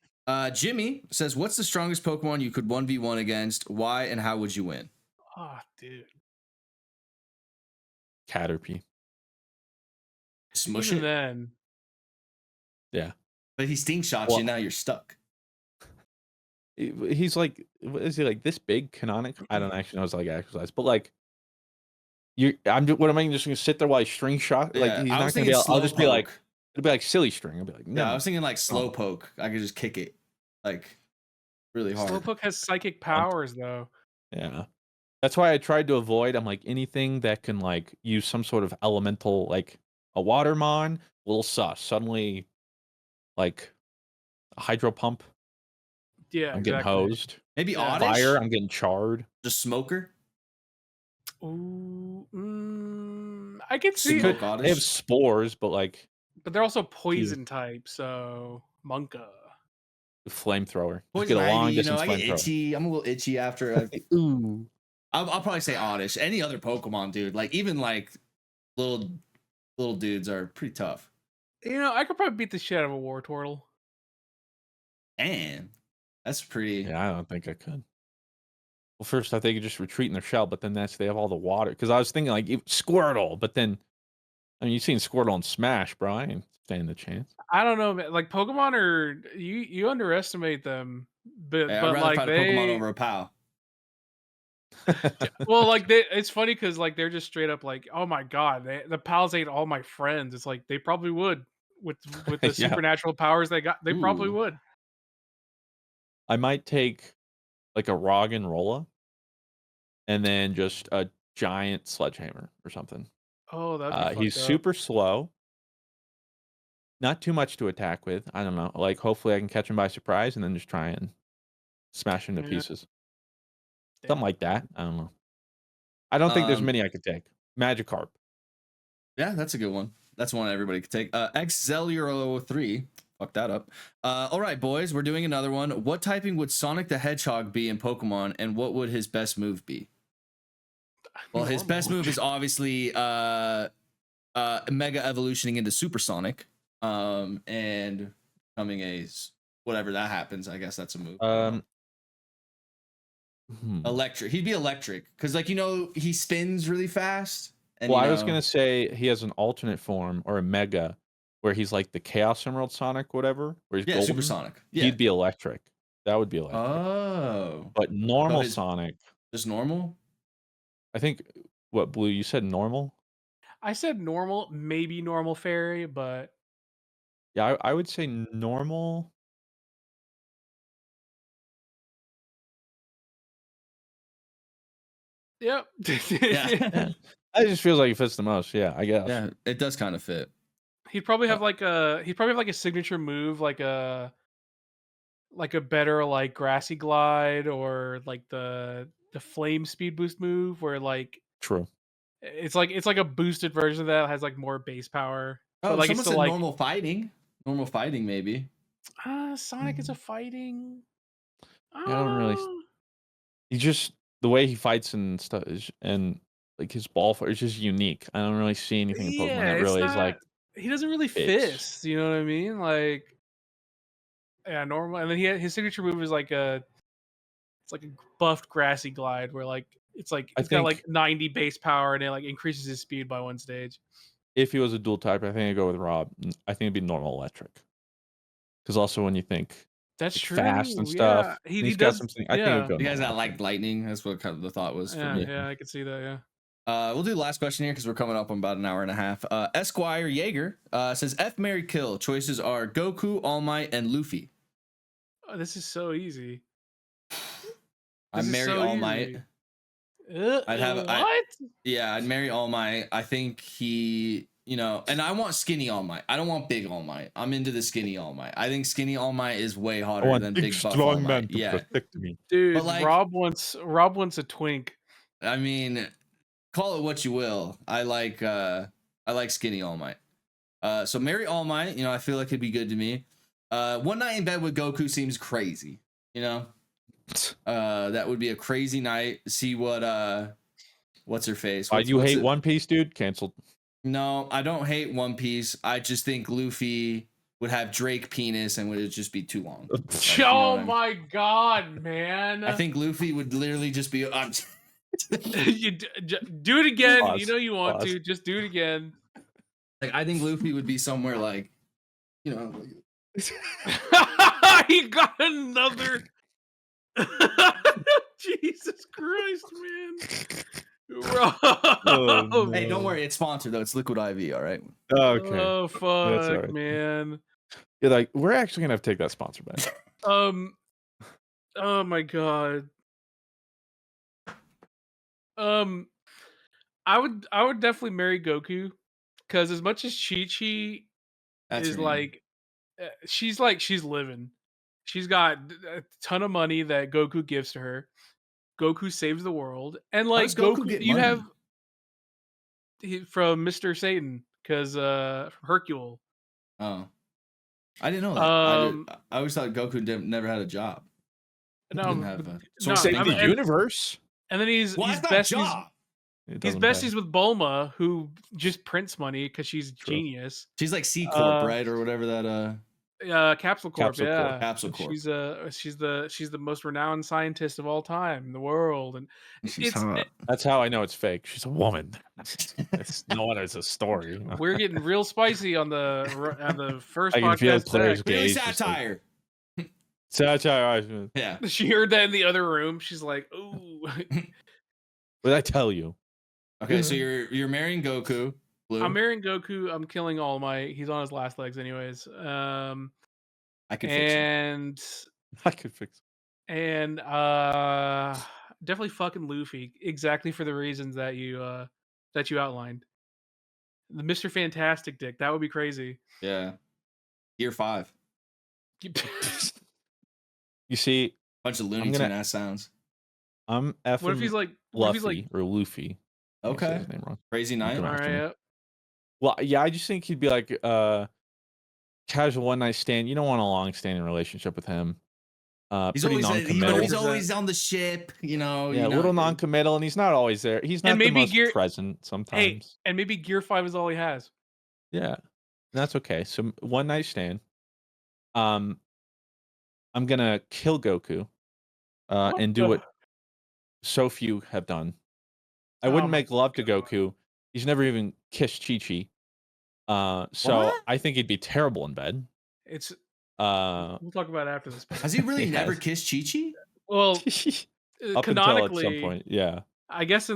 Jimmy says, what's the strongest Pokemon you could 1v1 against? Why and how would you win? Oh, dude. Caterpie. Smush Even it. then. Yeah. But he sting shots you, now you're stuck. He's like, is he like this big canonic? I don't actually know his like actual size, but like what am I just gonna sit there while he string shot? Like he's not gonna be able, I'll just be like, it'll be like silly string. I'll be like, no. Yeah, I was thinking like Slowpoke. I could just kick it like really hard. Slowpoke has psychic powers though. Yeah. That's why I tried to avoid. I'm like anything that can like use some sort of elemental, like a Watermon, a little sus. Suddenly, like a hydro pump. Yeah, I'm getting hosed. Maybe Oddish? Fire. I'm getting charred. Just Smoker. Ooh, I can see. Smoke They have spores, but like. But they're also poison type, so Monka. Flamethrower. Poison Get a long Ivy, distance I get flamethrower. itchy. I'm a little itchy after. Ooh. I'll probably say Oddish. Any other Pokemon, dude. Like even like little dudes are pretty tough. I could probably beat the shit out of a Wartortle. And that's pretty. Yeah, I don't think I could. Well, first I think you just retreat in their shell, but then they have all the water. Because I was thinking like Squirtle, but then I mean, you've seen Squirtle on Smash, bro. I ain't standing a chance. I don't know, man. Like Pokemon are you underestimate them, Hey, I'd but rather like fight a Pokemon over a POW. well, like it's funny because like they're just straight up like, oh my god, the pals ate all my friends. It's like they probably would with the Yeah. supernatural powers they got. They probably Ooh. would. I might take like a Roggenrola and then just a giant sledgehammer or something. Oh, that'd be He's fucked up. super slow. Not too much to attack with. I don't know. Like, hopefully I can catch him by surprise and then just try and smash him to Yeah. pieces. Damn. Something like that. I don't know. I don't think there's many I could take. Magikarp. Yeah, that's a good one. That's one everybody could take. Xzeluro3. Fuck that up. All right, boys, we're doing another one. What typing would Sonic the Hedgehog be in Pokemon, and what would his best move be? Well, his best move is obviously mega evolutioning into Supersonic, and becoming a whatever that happens. I guess that's a move. Electric. He'd be electric because, like, he spins really fast. And, well, I was gonna say he has an alternate form or a mega where he's like the Chaos Emerald Sonic, whatever, where he's golden. Supersonic. Yeah. He'd be electric. That would be electric. Oh. But normal Sonic. Just normal? I think what, Blue, you said normal? I said normal, maybe normal fairy, but yeah, I would say normal. Yep. Yeah. It just feels like it fits the most. Yeah, I guess. Yeah, it does kind of fit. He'd probably have like a signature move, like a better like grassy glide or like the flame speed boost move where like True. it's like a boosted version of that has like more base power. Oh, but like someone it's said still like normal fighting. Normal fighting, maybe. Sonic is a fighting. I don't really. He just the way he fights and stuff is, and like his ball is just unique. I don't really see anything in Pokemon that really is like. He doesn't really fist. You know what I mean? Like, yeah, normal. And then his signature move is like it's like a buffed grassy glide where like it's got like 90 base power and it like increases his speed by one stage. If he was a dual type, I think I'd go with Rob. I think it'd be normal electric. Because also when you think that's like true, fast and stuff, yeah. He got does something. I think it'd go. You guys got like lightning. That's what kind of the thought was for me. Yeah, I could see that. Yeah. We'll do the last question here because we're coming up on about an hour and a half. Esquire Jaeger says F Marry Kill. Choices are Goku, All Might, and Luffy. Oh, this is so easy. I'd marry All Might. I'd have what? I'd marry All Might. I think he, and I want skinny All Might. I don't want big All Might. I'm into the skinny All Might. I think skinny All Might is way hotter than big buff All Might. Yeah, protect me. Dude. But like, Rob wants a twink. I mean, call it what you will. I like skinny All Might. So marry All Might. I feel like it'd be good to me. One night in bed with Goku seems crazy. That would be a crazy night. See what's her face? You hate One Piece, dude? Canceled. No, I don't hate One Piece. I just think Luffy would have Drake penis and would just be too long. Like, my god, man! I think Luffy would literally just be. You do it again. Pause. You want to just do it again. Like I think Luffy would be somewhere like, He got another. Jesus Christ, man. Oh, no. Hey, don't worry. It's sponsored, though. It's Liquid IV, all right? Okay. Oh, fuck, right. Man. You're like, we're actually going to have to take that sponsor back. Oh, my God. I would definitely marry Goku because as much as Chi-Chi is like, she's living. She's got a ton of money that Goku gives to her. Goku saves the world, and like Goku you money? From Mr. Satan because from Hercule. Oh, I didn't know that. I always thought Goku never had a job. No, save the universe. And then he's besties. He's besties with Bulma, who just prints money because she's genius. She's like C Corp, right, or whatever that. Capsule Corp. Capsule Corp. Yeah, Capsule Corp. she's the most renowned scientist of all time in the world, and She's it's hot. That's how I know it's fake. She's a woman. It's no wonder it's a story. we're getting real spicy on the first I can feel podcast Claire's back. Really gaze. just like, satire. Satire. Yeah. She heard that in the other room. She's like, "Ooh, What did I tell you? Okay, so you're marrying Goku. Blue. I'm marrying Goku. I'm killing All Might. He's on his last legs, anyways." I could fix him. And I could fix definitely fucking Luffy, exactly for the reasons that you outlined. The Mr. Fantastic dick, that would be crazy. Yeah. Year 5. it. You see, Bunch of Looney I'm gonna- Tune ass sounds. I'm effing What if he's like, what if he's Luffy like, or Luffy. I say Okay. his name wrong. Crazy Night. Come all on. right, yeah. Well, yeah, I just think he'd be like casual one night stand. You don't want a long standing relationship with him. He's Pretty always non-committal. he's always on the ship, Yeah, a little non-committal, and he's not always there. He's not And the maybe most present sometimes. Hey, and maybe Gear 5 is all he has. Yeah, that's okay. So one night stand. I'm gonna kill Goku, and do what so few have done. I Oh wouldn't my make love to Goku. He's never even kissed Chi Chi. So What? I think he'd be terrible in bed. It's Uh, we'll talk about it after this. Has he really He never has. kissed Chi-Chi? Well, up until at canonically, some point, yeah. I guess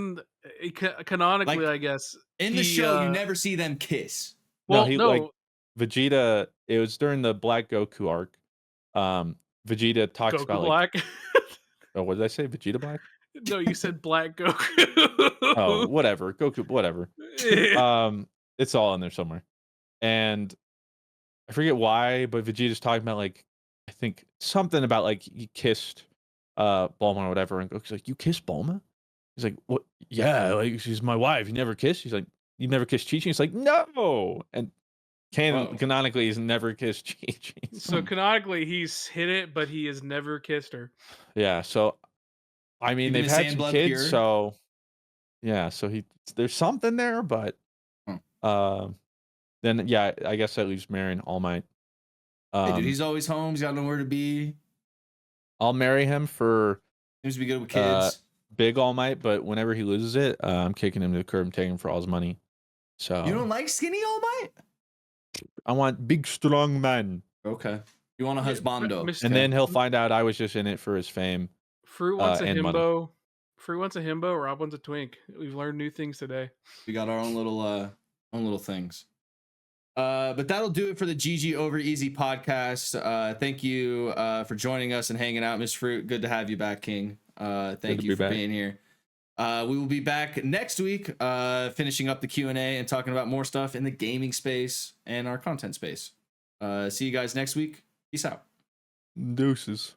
canonically, Like, I guess In the he, show, you never see them kiss. Well, he no, like Vegeta. It was during the Black Goku arc. Vegeta talks Goku about Black. oh, what did I say? Vegeta Black? No, you said Black Goku. Oh, whatever. Goku, whatever. It's all in there somewhere. And I forget why, but Vegeta's talking about like I think something about like he kissed Bulma or whatever, and Goku's like, "You kissed Bulma?" He's like, "What? Yeah, like she's my wife. You never kissed?" He's like, "You never kissed Chi Chi?" He's like, "No." And Whoa. canonically, he's never kissed Chi Chi. So canonically, he's hit it, but he has never kissed her. Yeah. So I mean, Keeping they've the had some Sandblood kids, pure? so yeah. So there's something there, but then yeah, I guess that leaves marrying All Might. Hey, dude, he's always home. He's got nowhere to be. I'll marry him for Seems to be good with kids. big All Might, but whenever he loses it, I'm kicking him to the curb and taking him for all his money. So You don't like skinny All Might? I want big, strong men. Okay. You want a husbando. Mr. And then he'll find out I was just in it for his fame. Fruit wants a and money. himbo. Fruit wants a himbo. Rob wants a twink. We've learned new things today. We got our own little things. But that'll do it for the GG Over Easy podcast. Thank you for joining us and hanging out, Miss Fruit. Good to have you back, King. Thank you for being here. We will be back next week, finishing up the Q&A and talking about more stuff in the gaming space and our content space. See you guys next week. Peace out. Deuces.